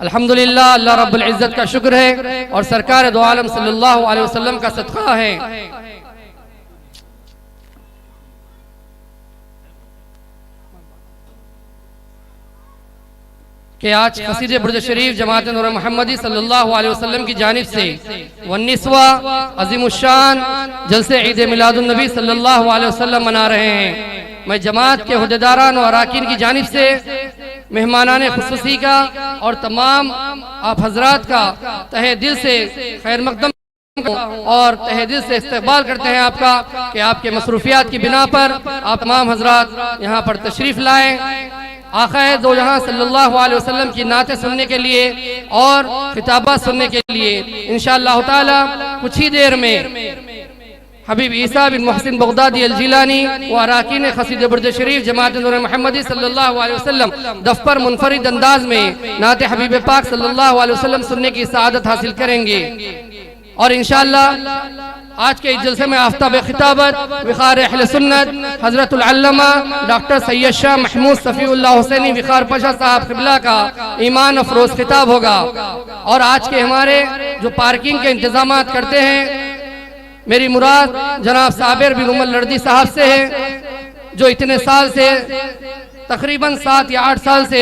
الحمدللہ اللہ رب العزت کا شکر ہے اور سرکار دو عالم صلی اللہ علیہ وسلم کا صدقہ ہے کہ آج قصیدہ برج شریف جماعت نور محمدی صلی اللہ علیہ وسلم کی جانب سے 19واں عظیم الشان جلسے عید میلاد النبی صلی اللہ علیہ وسلم منا رہے ہیں. میں جماعت کے عہدیداران و اراکین کی جانب سے مہمانان خصوصی کا اور تمام آپ حضرات کا تہہ دل سے خیر مقدم اور تہہ دل سے استقبال کرتے ہیں آپ کا کہ آپ کے مصروفیات کی بنا پر آپ تمام حضرات یہاں پر تشریف لائیں. آقا دو جہاں صلی اللہ علیہ وسلم کی نعتیں سننے کے لیے اور خطابات سننے کے لیے انشاءاللہ تعالی کچھ ہی دیر میں حبیب عیسیٰ بن محسن بغدادی الجیلانی و اراکین قصیدہ برج شریف جماعت نور محمدی صلی اللہ علیہ وسلم دف پر منفرد انداز میں نعت حبیب پاک صلی اللہ علیہ وسلم سننے کی سعادت حاصل کریں گے. اور انشاءاللہ آج کے جلسے میں آفتاب خطابت وقار اہل سنت حضرت العلامہ ڈاکٹر سید شاہ محمود صفی اللہ حسینی وقار پاشا صاحب قبلہ کا ایمان افروز خطاب ہوگا. اور آج کے ہمارے جو پارکنگ کے انتظامات کرتے ہیں میری مراد جناب صابر بن عمر لردی صاحب سے ہے جو اتنے سال سے تقریباً 7 یا 8 سال سے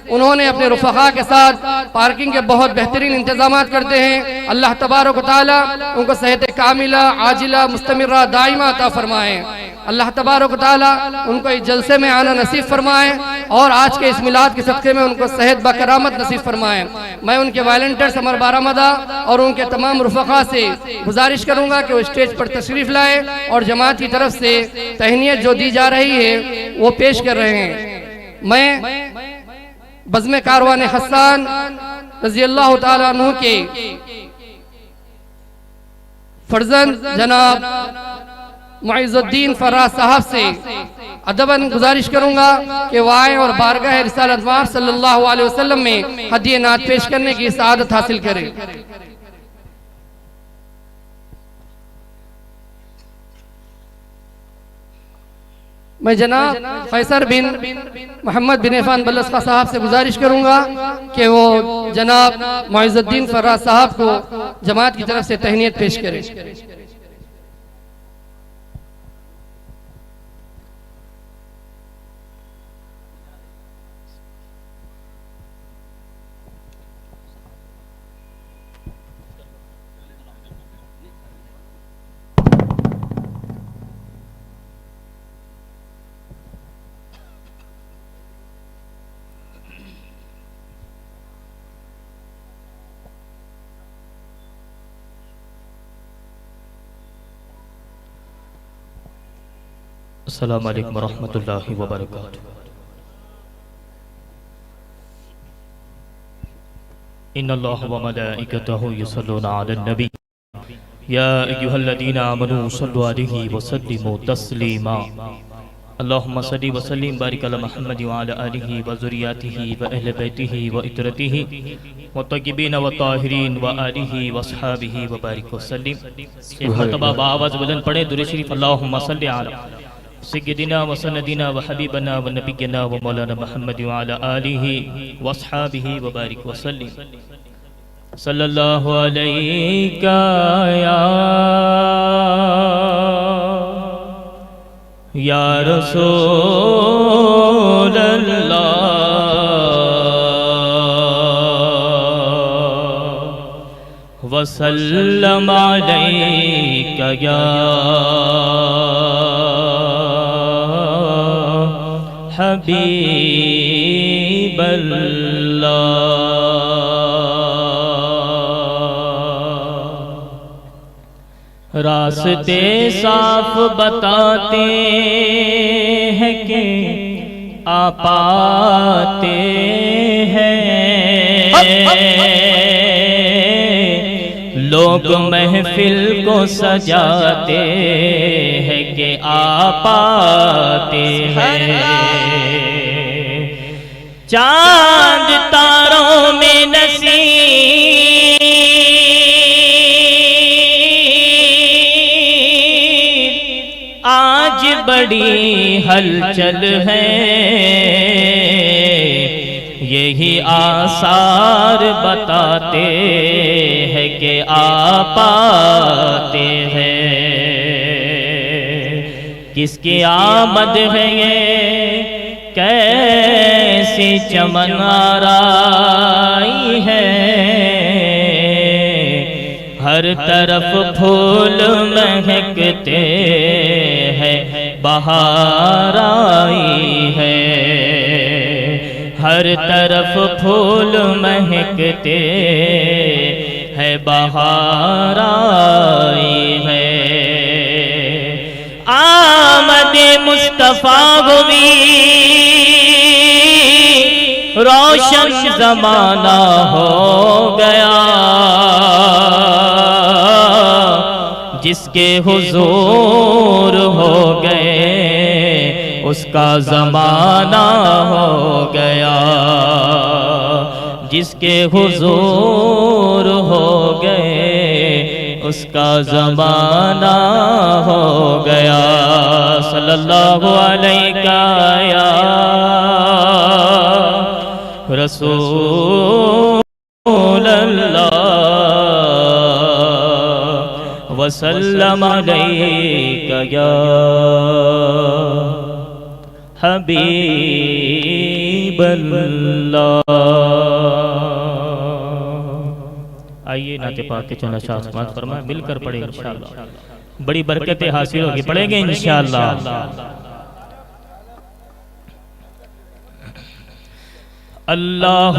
انہوں نے اپنے رفقا کے ساتھ پارکنگ کے بہت بہترین انتظامات کرتے ہیں. اللہ تبارک و تعالی ان کو صحت کاملہ عاجلہ مستمرہ دائمہ عطا فرمائیں. اللہ تبارک و تعالی ان کو اس جلسے میں آنا نصیب فرمائیں اور آج کے اس میلاد کے صدقے میں ان کو صحت بکرامت نصیب فرمائیں. میں ان کے والنٹر سمر بارآمدہ اور ان کے تمام رفقا سے گزارش کروں گا کہ وہ اسٹیج پر تشریف لائیں اور جماعت کی طرف سے تہنیت جو دی جا رہی ہے وہ پیش کر رہے ہیں. میں بزم کاروان حسان رضی اللہ تعالیٰ عنہ کے فرزند جناب معز الدین فراز صاحب سے ادباً گزارش کروں گا کہ وہ آئیں اور بارگاہ رسالت مآب صلی اللہ علیہ وسلم میں ہدیہ نعت پیش کرنے کی سعادت حاصل کریں. میں جناب فیصل بن محمد بن عفان بلسقہ صاحب سے گزارش کروں گا کہ وہ جناب معز الدین فراز صاحب کو جماعت کی طرف سے تہنیت پیش کریں. السلام علیکم ورحمۃ اللہ وبرکاتہ. ان اللہ وملائکتہ یصلون علی النبی یا ایھا الذین آمنوا صلوا علیہ وسلموا تسلیما. اللہم صلی وسلم بارک علی محمد وعلی آلہ وذریاتہ واہل بیتہ وعترتہ والطیبین والطاہرین وآلہ واصحابہ وبارک وسلم. ایک مرتبہ بآواز بلند پڑھیں درود شریف. اللہم صلی علی سیدنا و سندنا و حبیبنا و نبینا و مولانا محمد وعلی آلہ واصحابہ وبارک وسلم. صلی اللہ علیکہ یا رسول اللہ وسلم علیکہ یا حبیب اللہ. راستے صاف بتاتے ہیں کہ آپ آتے ہیں لوگ محفل کو سجاتے ہیں کہ آپ آتے ہیں. چاند تاروں میں نصیب بڑی ہلچل ہے، یہی آثار بتاتے ہیں کہ آپ آتے ہیں۔ کس کی آمد ہے یہ، کیسی چمن آرائی ہے، ہر طرف پھول مہکتے ہیں، بہار آئی ہے، ہر طرف پھول مہکتے ہیں، بہار آئی ہے۔ آمد مصطفیٰ ہوئی، روشن زمانہ ہو گیا، جس کے حضور ہو گئے اس کا زمانہ ہو گیا، جس کے حضور ہو گئے اس کا زمانہ ہو گیا۔ صلی اللہ علیہ یا رسول اللہ وسلم علیک یا حبیب اللہ۔ آئیے نعت پاک کے چند اشعار سماعت فرمائیں، مل کر پڑھیں انشاءاللہ، بڑی برکتیں حاصل ہوگی، پڑھیں گے انشاءاللہ۔ اللہ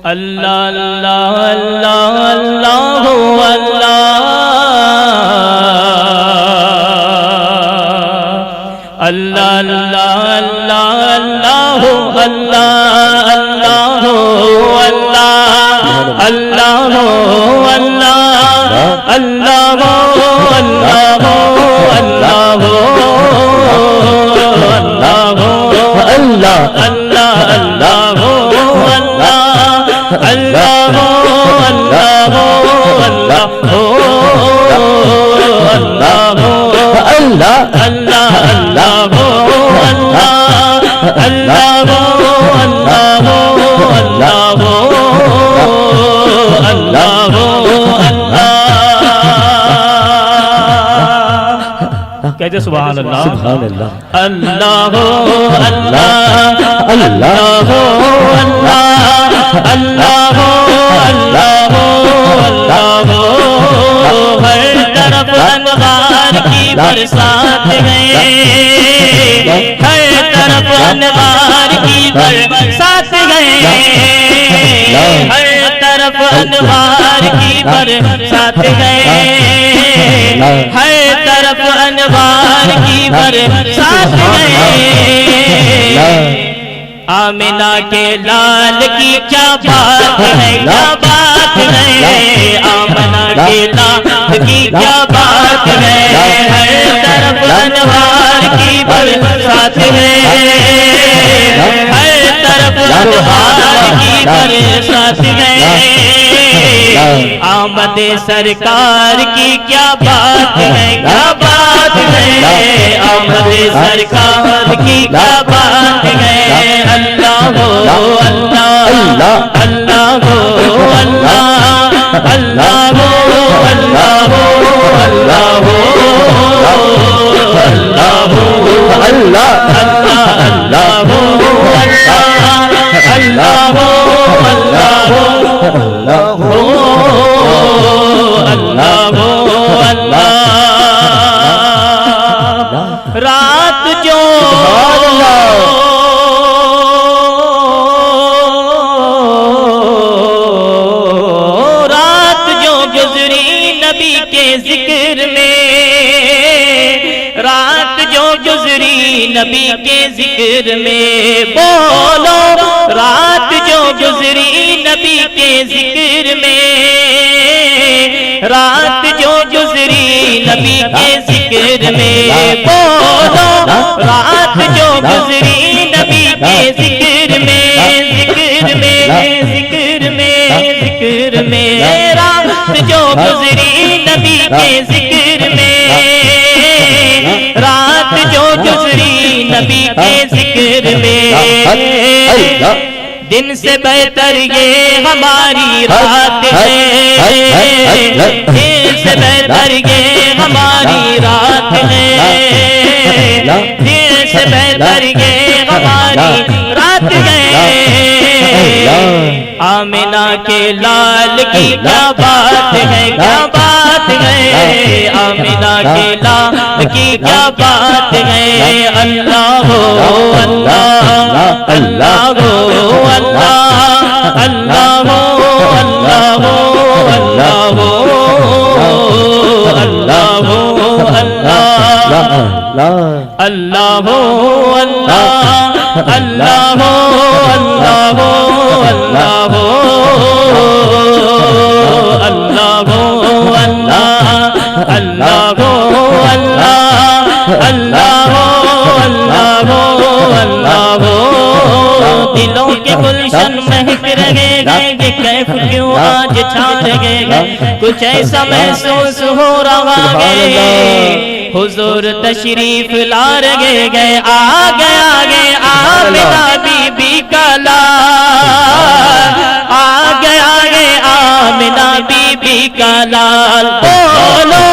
اللہ اللہ اللہ اللہ اللہ اللہ اللہ اللہ اللہ اللہ اللہ کہتے سبحان اللہ سبحان اللہ اللہ اللہ اللہ اللہ اللہ اللہ ہر طرف انوار کی برسات ہے، ہر طرف انوار کی برسات ہے، ہر طرف انوار کی برسات ہے، ہر طرف انوار کی برسات ہے۔ آمنہ کے لال کی کیا بات ہے، کیا بات ہے، آمنہ کے لال کی کیا بات ہے، ہر طرف انوار کی برسات ہے، ہر طرف انوار کی برسات ہے۔ آمد سرکار کی کیا بات ہے، کیا بات ہے، آمد سرکار کی کیا بات ہے، اللہ ہو اللہ اللہ ہو اللہ اللہ ہو اللہ ہو اللہ ہو اللہ ہو اللہ اللہ ہو اللہ ہو اللہ ہو اللہ ہو اللہ ہو اللہ۔ رات جو گزری نبی کے ذکر میں، رات جو گزری نبی کے ذکر میں، بولو رات جو گزری نبی کے ذکر میں، رات جو گزری نبی کے ذکر میں، بولو رات جو گزری نبی کے ذکر میں ذکر میں ذکر میں ذکر میں رات جو گزری نبی کے ذکر میں رات جو گزری نبی کے ذکر میں دن سے بہتر یہ ہماری رات ہے دن سے بہتر یہ ہماری رات ہے دن سے بہتر یہ ہماری رات ہے آمنہ کے لال کی کیا بات ہے کیا بات ہے آمنہ کے لال کی کیا بات ہے اللہ ہو اللہ اللہ ہو اللہ اللہ ہو اللہ ہو اللہ ہو اللہ ہو اللہ ہو اللہ اللہ ہو اللہ ہو اللہ ہو اللہ ہو اللہ اللہ ہو اللہ اللہ ہو اللہ ہو اللہ ہو دلوں کے گلشن مہک رہے گے یہ کیف کیوں آج چھا رہے گے کچھ ایسا محسوس ہو رہا ہے حضور تشریف لا رہے گئے آ گئے آمنہ بی بی کا لال آ گئے آمنہ بی بی کا لال بولو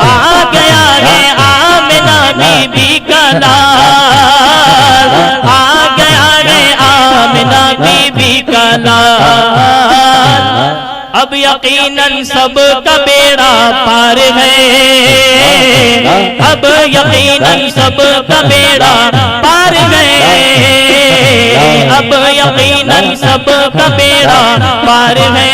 آ گئے آمنہ بی بی کا لال آ گئے آمنہ بی بی کا لال اب یقیناً سب کا بیڑا پار ہے اب یقیناً سب کا بیڑا پار ہے اب یقیناً سب کا بیڑا پار ہے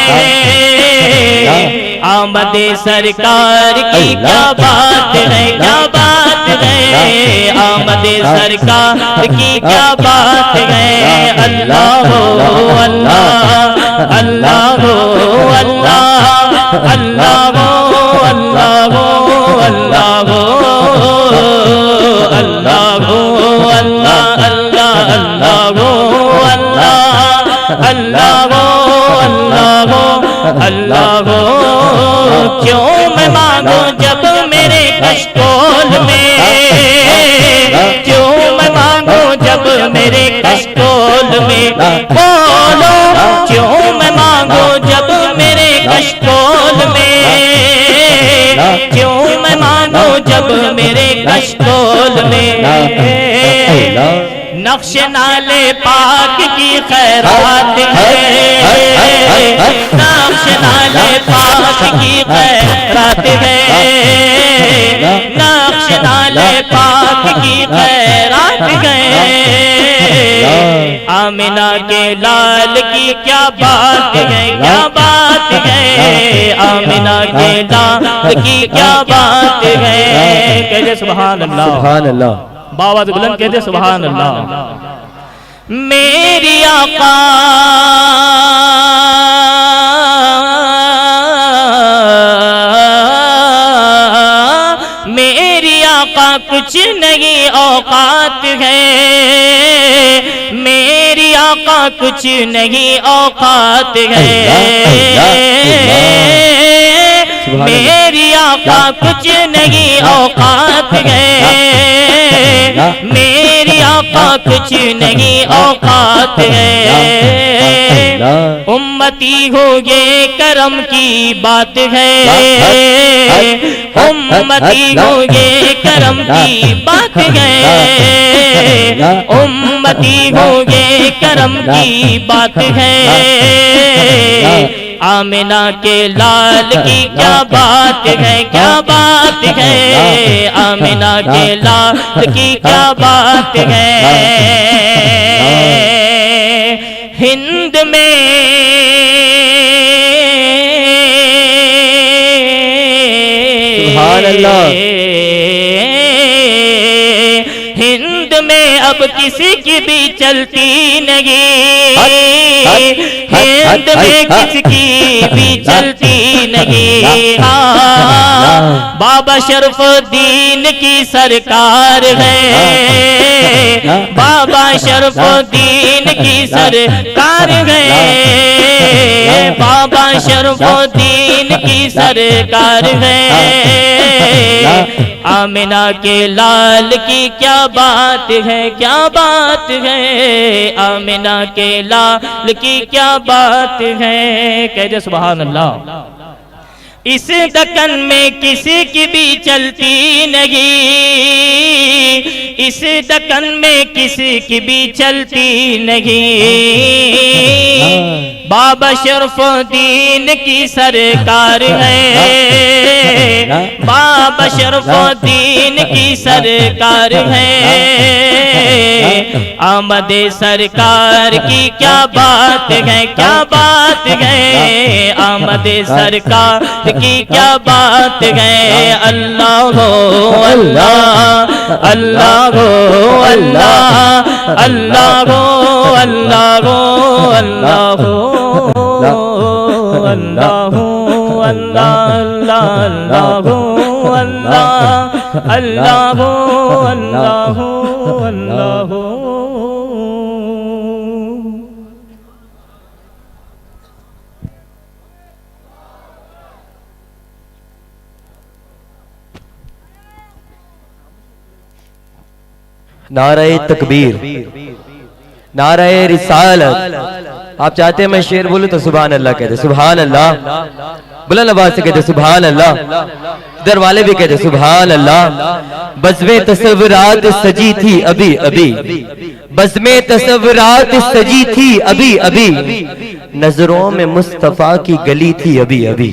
آمد سرکار کی کیا بات ہے کیا بات ہے آمد سرکار کی کیا بات ہے اللہ ہو اللہ اللہ ہو اللہ اللہ ہو اللہ ہو اللہ ہو اللہ ہو اللہ اللہ اللہ ہو اللہ اللہ ہو اللہ ہو اللہ ہو کیوں میں مانگوں جب میرے کشکول میں کیوں میں مانگوں جب میرے کشکول میں بولو کیوں میں مانگوں جب میرے کشکول میں کیوں میں مانگوں جب میرے کشکول میں نقش نالے پاک کی خیرات ہے نقش نالے پاک کی خیرات ہے نقش نالے پاک کی خیرات ہے آمنہ کے لال کی کیا بات ہے کیا بات ہے آمنہ کے لال کی کیا بات ہے کہتے سبحان اللہ سبحان اللہ باواز بلند کہتے سبحان اللہ میری آقا میری آقا کچھ نہیں اوقات ہے میری آقا کچھ نہیں اوقات ہے میری آقا کچھ نہیں اوقات ہے میری آقا کچھ نہیں اوقات ہے امتی ہو یہ کرم کی بات ہے امتی ہو یہ کرم کی بات ہے امتی ہو یہ کرم کی بات ہے آمنہ کے لال کی کیا بات ہے کیا بات ہے آمنہ کے لال کی کیا بات ہے ہند میں سبحان اللہ ہند میں اب کسی کی بھی چلتی نہیں، ہند میں کسی کی بھی چلتی نہیں، بابا شرف الدین کی سرکار ہے، بابا شرف الدین کی سرکار ہے، بابا شرف الدین کی سرکار ہے، آمنہ کے لال کی کیا بات ہے، کیا بات ہے، آمنہ کے لال کی کیا بات ہے، کہہ دے سبحان اللہ۔ اس دکن میں کسی کی بھی چلتی نہیں، اس دکن میں کسی کی بھی چلتی نہیں، بابا شرف الدین کی سرکار ہے، بابا شرف الدین کی سرکار ہے، آمد سرکار کی کیا بات ہے، کیا بات ہے، آمد سرکار کی کیا بات ہے، اللہ ہو اللہ، اللہ ہو اللہ، اللہ ہو اللہ ہو اللہ ہو اللہ ہو اللہ، اللہ ہو اللہ، اللہ ہو اللہ ہو اللہ ہو۔ نعرہ تکبیر، نعرہ رسالت۔ آپ چاہتے ہیں میں شعر بولوں تو سبحان اللہ کہتے، سبحان اللہ، بلند آواز سے کہتے سبحان اللہ، ادھر والے بھی کہتے سبحان اللہ۔ بزم تصورات سجی تھی ابھی ابھی، بزم تصورات سجی تھی ابھی ابھی، نظروں میں مصطفیٰ کی گلی تھی ابھی ابھی۔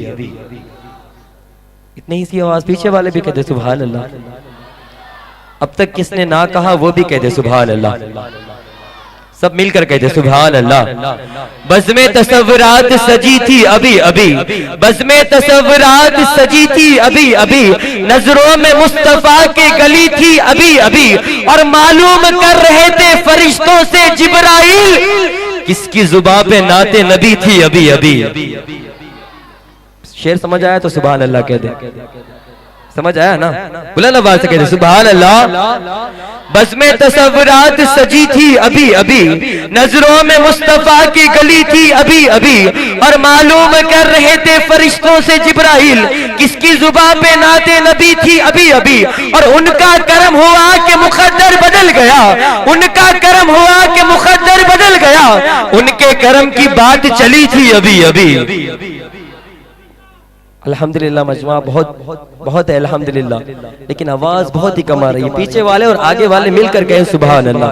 اتنی ہی سی آواز، پیچھے والے بھی کہتے سبحان اللہ، اب تک کس نے نہ کہا وہ بھی کہتے سبحان اللہ، سب مل کر کہتے سبحان اللہ۔ بزم تصورات سجی تھی ابھی ابھی، بزم تصورات سجی تھی ابھی ابھی، نظروں میں مصطفیٰ کی گلی تھی ابھی ابھی، اور معلوم کر رہے تھے فرشتوں سے جبرائیل کس کی زبان پہ نعت نبی تھی ابھی ابھی۔ شعر سمجھ آیا تو سبحان اللہ کہہ دے، سمجھ آیا نا؟ بلند آواز سے کہتے سبحان اللہ۔ بزم تصورات سجی تھی ابھی ابھی، نظروں میں مصطفیٰ کی گلی تھی ابھی ابھی، اور معلوم کر رہے تھے فرشتوں سے جبرائیل کس کی زبان پہ نعت نبی تھی ابھی ابھی، اور ان کا کرم ہوا کہ مقدر بدل گیا، ان کا کرم ہوا کہ مقدر بدل گیا، ان کے کرم کی بات چلی تھی ابھی ابھی۔ الحمدللہ مجموعہ بہت ہے الحمدللہ، لیکن آواز بہت ہی کم آ رہی ہے، پیچھے والے اور آگے والے مل کر کہیں سبحان اللہ۔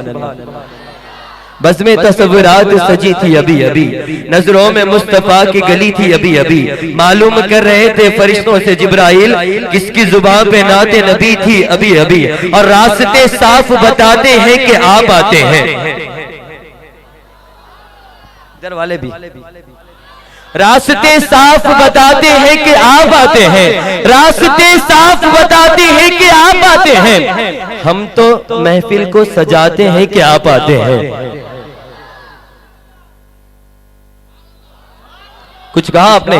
بزم تصورات سجی تھی ابھی ابھی، نظروں میں مصطفیٰ کی گلی تھی ابھی ابھی، معلوم کر رہے تھے فرشتوں سے جبرائیل کس کی زبان پہ نعت نبی تھی ابھی ابھی، اور راستے صاف بتاتے ہیں کہ آپ آتے ہیں۔ ادھر والے بھی راستے صاف بتاتے ہیں کہ آپ آتے ہیں، راستے صاف بتاتے ہیں کہ آپ آتے ہیں، ہم تو محفل کو سجاتے ہیں کہ آپ آتے ہیں۔ کچھ کہا آپ نے؟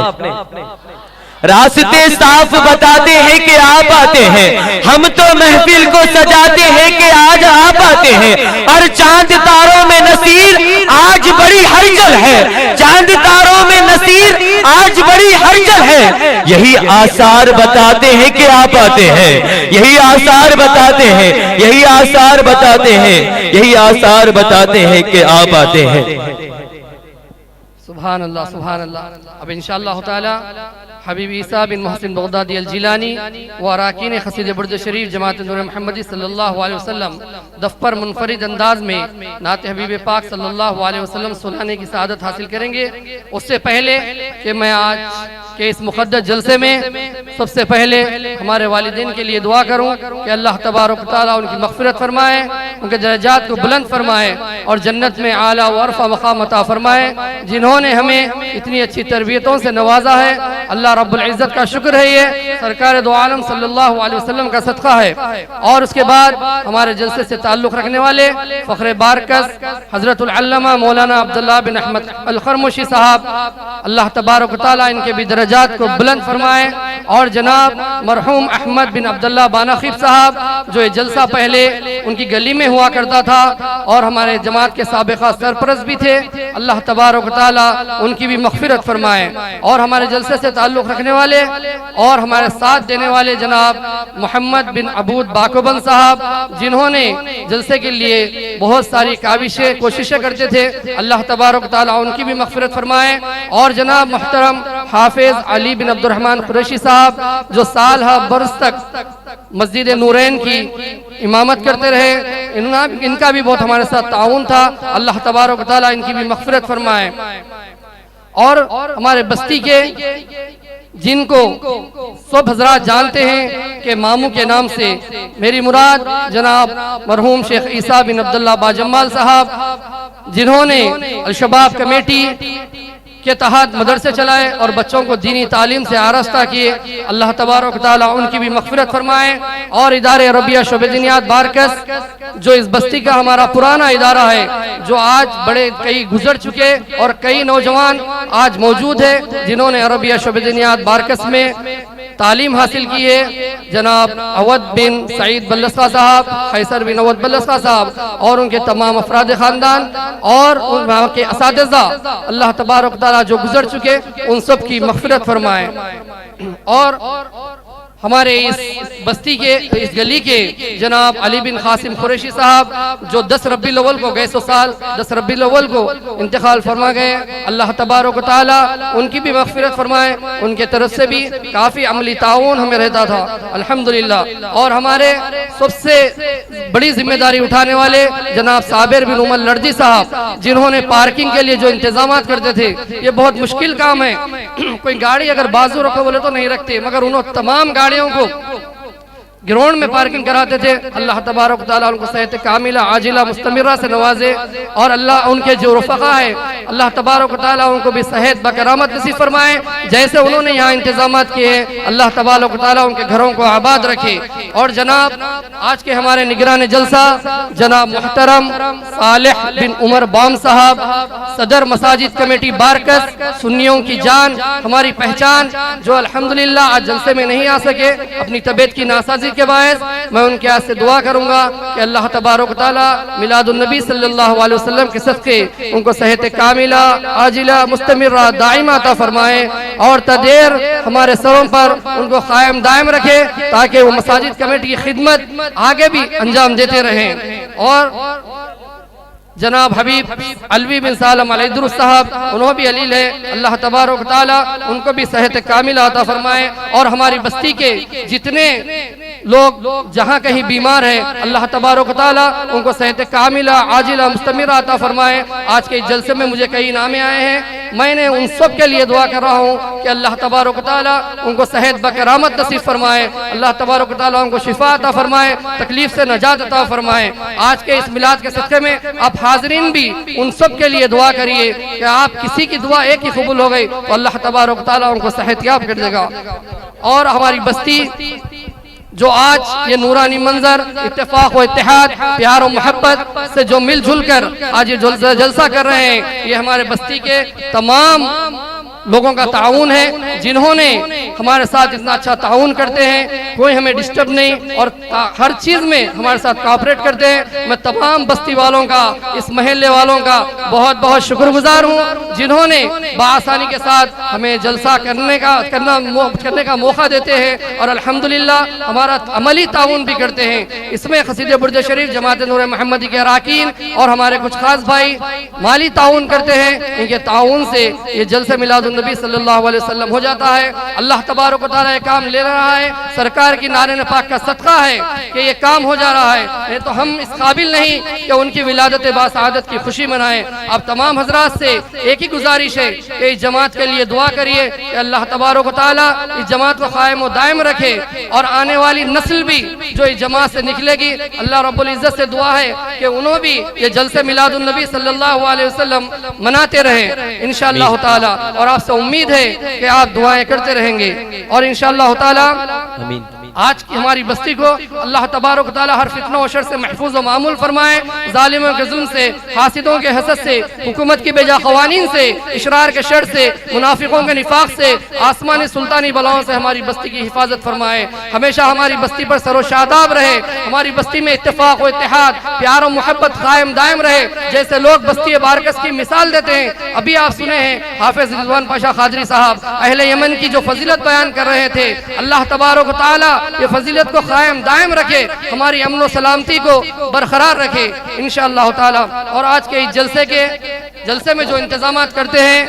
راستے صاف بتاتے ہیں کہ آپ آتے ہیں، ہم تو محفل کو سجاتے ہیں کہ آج آپ آتے ہیں، اور چاند تاروں میں نصیر آج بڑی ہلچل ہے، چاند تاروں میں نصیر آج بڑی ہلچل ہے، یہی آثار بتاتے ہیں کہ آپ آتے ہیں، یہی آثار بتاتے ہیں، یہی آثار بتاتے ہیں، یہی آثار بتاتے ہیں کہ آپ آتے ہیں۔ سبحان اللہ سبحان اللہ۔ اب انشاءاللہ تعالی حبیب عیسیٰ بن محسن بغدادی الجیلانی و اراکین خسید برج شریف جماعت نور محمدی صلی اللہ علیہ وسلم دفتر منفرد انداز میں نعت حبیب پاک صلی اللہ علیہ وسلم سنانے کی سعادت حاصل کریں گے۔ اس سے پہلے کہ میں آج کہ اس مقدس جلسے میں سب سے پہلے ہمارے والدین کے لیے دعا کروں کہ اللہ تبارک و تعالیٰ ان کی مغفرت فرمائے، ان کے درجات کو بلند فرمائے اور جنت میں اعلیٰ و عرفہ مقام عطا فرمائے۔ جنہوں نے ہمیں اتنی اچھی تربیتوں سے نوازا ہے، اللہ رب العزت کا شکر ہے، یہ سرکار دو عالم صلی اللہ علیہ وسلم کا صدقہ ہے۔ اور اس کے بعد ہمارے جلسے سے تعلق رکھنے والے فخر بارکس حضرت العلامہ مولانا عبداللہ بن احمد الخرموشی صاحب، اللہ تبارک و تعالیٰ ان کے بھی درجات کو بلند فرمائے، اور جناب مرحوم احمد بن عبداللہ بانخیب صاحب جو یہ جلسہ پہلے ان کی گلی میں ہوا کرتا تھا اور ہمارے جماعت کے سابقہ سرپرست بھی تھے، اللہ تبارک و تعالیٰ ان کی بھی مغفرت فرمائے۔ اور ہمارے جلسے سے تعلق رکھنے والے اور ہمارے ساتھ دینے والے جناب محمد بن عبود باکوبند صاحب، جنہوں نے جلسے کے لیے بہت ساری کوششیں کرتے تھے، اللہ تبارک و تعالیٰ ان کی بھی مغفرت فرمائے۔ اور جناب محترم حافظ علی بن عبد الرحمن قریشی صاحب جو سال ہا برس تک مسجد نورین کی امامت کرتے رہے، ان کا بھی بہت ہمارے ساتھ تعاون تھا، اللہ تبارک و تعالیٰ ان کی بھی مغفرت فرمائے۔ اور ہمارے بستی کے جن کو سب حضرات جانتے ہیں کہ ماموں کے نام سے میری مراد جناب مرحوم شیخ عیسیٰ بن عبداللہ باجمال صاحب، جنہوں نے الشباب کمیٹی کے تحت مدرسے چلائے اور بچوں کو دینی تعلیم سے آراستہ کیے، اللہ تبارک و تعالیٰ ان کی بھی مغفرت فرمائے۔ اور ادارے ربیہ شعبہ دینیات بارکس جو اس بستی کا ہمارا پرانا ادارہ ہے، جو آج بڑے کئی گزر چکے اور کئی نوجوان آج موجود ہیں جنہوں نے ربیہ شعبہ دینیات بارکس میں تعلیم حاصل کی ہے، جناب اود بن سعید بلسقہ صاحب، خیسر بن اود بلسقہ صاحب اور ان کے تمام افراد خاندان اور ان کے اساتذہ، اللہ تبارک و تعالیٰ جو گزر چکے ان سب کی مغفرت فرمائے۔ اور ہمارے اس بستی کے اس گلی کے جناب علی بن قاسم قریشی صاحب جو 10 ربیع الاول کو گئے، 10 ربیع الاول کو انتقال فرما گئے، اللہ تبارک و تعالیٰ ان کی بھی مغفرت فرمائے۔ ان کے طرف سے بھی کافی عملی تعاون ہمیں رہتا تھا الحمدللہ۔ اور ہمارے سب سے بڑی ذمہ داری اٹھانے والے جناب صابر بن عمر لردی صاحب، جنہوں نے پارکنگ کے لیے جو انتظامات کرتے تھے، یہ بہت مشکل کام ہے، کوئی گاڑی اگر بازو رکھو بولے تو نہیں رکھتے، مگر انہوں تمام گاڑیوں کو گراؤنڈ میں پارکنگ کراتے تھے، اللہ تبارک و تعالیٰ ان کو صحت کاملہ عاجلہ مستمرہ سے نوازے، اور اللہ ان کے جو رفقا ہے اللہ تبارک و تعالیٰ ان کو بھی صحت بکرامت نصیب فرمائے، جیسے انہوں نے یہاں انتظامات کیے ہیں، اللہ تبارک و تعالیٰ ان کے گھروں کو آباد رکھے۔ اور جناب آج کے ہمارے نگران جلسہ جناب محترم صالح بن عمر بام صاحب، صدر مساجد کمیٹی بارکس، سنیوں کی جان ہماری پہچان، جو الحمدللہ آج جلسے میں نہیں آ سکے اپنی طبیعت کی ناسازی کے باعث، میں ان کے ہاتھ سے دعا کروں گا کہ اللہ تبارک و تعالیٰ میلاد النبی صلی اللہ علیہ وسلم کے صدقے ان کو صحت کاملہ عاجلہ مستمرہ دائمہ عطا فرمائے، اور تدیر ہمارے سروں پر ان کو قائم دائم رکھے تاکہ وہ مساجد کمیٹی کی خدمت آگے بھی انجام دیتے رہیں۔ اور جناب حبیب علوی بن سالم علیہ درست صاحب، انہوں بھی علیل ہے، اللہ تبارک و تعالیٰ ان کو بھی صحت کاملہ عطا فرمائے۔ اور ہماری بستی کے جتنے لوگ جہاں کہیں بیمار ہیں، اللہ تبارک و تعالیٰ ان کو صحت کاملہ عاجلہ مستمرہ عطا فرمائے۔ آج کے جلسے میں مجھے کئی نامے آئے ہیں، میں نے ان سب کے لیے دعا کر رہا ہوں کہ اللہ تبارک و تعالیٰ ان کو صحت بکرامت نصیب فرمائے، اللہ تبارک و تعالیٰ ان کو شفا عطا فرمائے، تکلیف سے نجات عطا فرمائے۔ آج کے اس میلاد کے صدقے میں آپ حاضرین بھی ان سب کے لیے دعا کریے کہ آپ کسی کی دعا ایک ہی قبول ہو گئی تو اللہ تبارک و تعالیٰ ان کو صحت یاب کر دے گا۔ اور ہماری بستی جو آج یہ نورانی منظر اتفاق و اتحاد پیار و محبت سے جو مل جل کر آج یہ جلسہ کر رہے ہیں، یہ ہمارے بستی کے تمام لوگوں کا تعاون ہے، جنہوں نے ہمارے ساتھ اتنا اچھا تعاون کرتے ہیں، کوئی ہمیں ڈسٹرب نہیں اور ہر چیز میں ہمارے ساتھ کوآپریٹ کرتے ہیں۔ میں تمام بستی والوں کا، اس محلے والوں کا بہت بہت شکر گزار ہوں، جنہوں نے بآسانی کے ساتھ ہمیں جلسہ کرنے کا موقع دیتے ہیں، اور الحمدللہ ہمارا عملی تعاون بھی کرتے ہیں۔ اس میں قصیدہ برج شریف جماعت نور محمدی کے اراکین اور ہمارے کچھ خاص بھائی مالی تعاون کرتے ہیں، ان کے تعاون سے یہ جلسہ میلاد النبی النبی صلی اللہ علیہ وسلم ہو جاتا ہے۔ اللہ تبارک و تعالیٰ یہ کام لے رہا ہے، سرکار کی نعرہ پاک کا صدقہ ہے کہ یہ کام ہو جا رہا ہے، نہیں تو ہم اس قابل نہیں کہ ان کی ولادت باسعادت کی خوشی منائیں۔ اب تمام حضرات سے ایک ہی گزارش ہے کہ اس جماعت کے لیے دعا کریے کہ اللہ تبارک و تعالیٰ اس جماعت کو قائم و دائم رکھے، اور آنے والی نسل بھی جو اس جماعت سے نکلے گی، اللہ رب العزت سے دعا ہے کہ انہوں بھی یہ جلسے میلاد النبی صلی اللہ علیہ وسلم مناتے رہیں انشاءاللہ تعالیٰ، اور آپ سے امید ہے کہ آپ دعائیں کرتے رہیں گے، اور انشاءاللہ تعالیٰ آمین۔ آج کی ہماری بستی کو اللہ تبارک و تعالیٰ ہر فتنہ و شر سے محفوظ و معمول فرمائے، ظالموں کے ظلم سے، حاسدوں کے حسد سے، حکومت کی بیجا قوانین سے، اشرار کے شر سے، منافقوں کے نفاق سے، آسمانی سلطانی بلاؤں سے ہماری بستی کی حفاظت فرمائے، ہمیشہ ہماری بستی پر سر و شاداب رہے، ہماری بستی میں اتفاق و اتحاد، پیار و محبت قائم دائم رہے، جیسے لوگ بستی بارکس کی مثال دیتے ہیں۔ ابھی آپ سنے ہیں حافظ رضوان پاشا قادری صاحب اہل یمن کی جو فضیلت بیان کر رہے تھے، اللہ تبارک و تعالیٰ یہ فضیلت کو قائم دائم رکھے، ہماری امن و سلامتی کو برقرار رکھے انشاءاللہ تعالی۔ اور آج کے اس جلسے میں جو انتظامات کرتے ہیں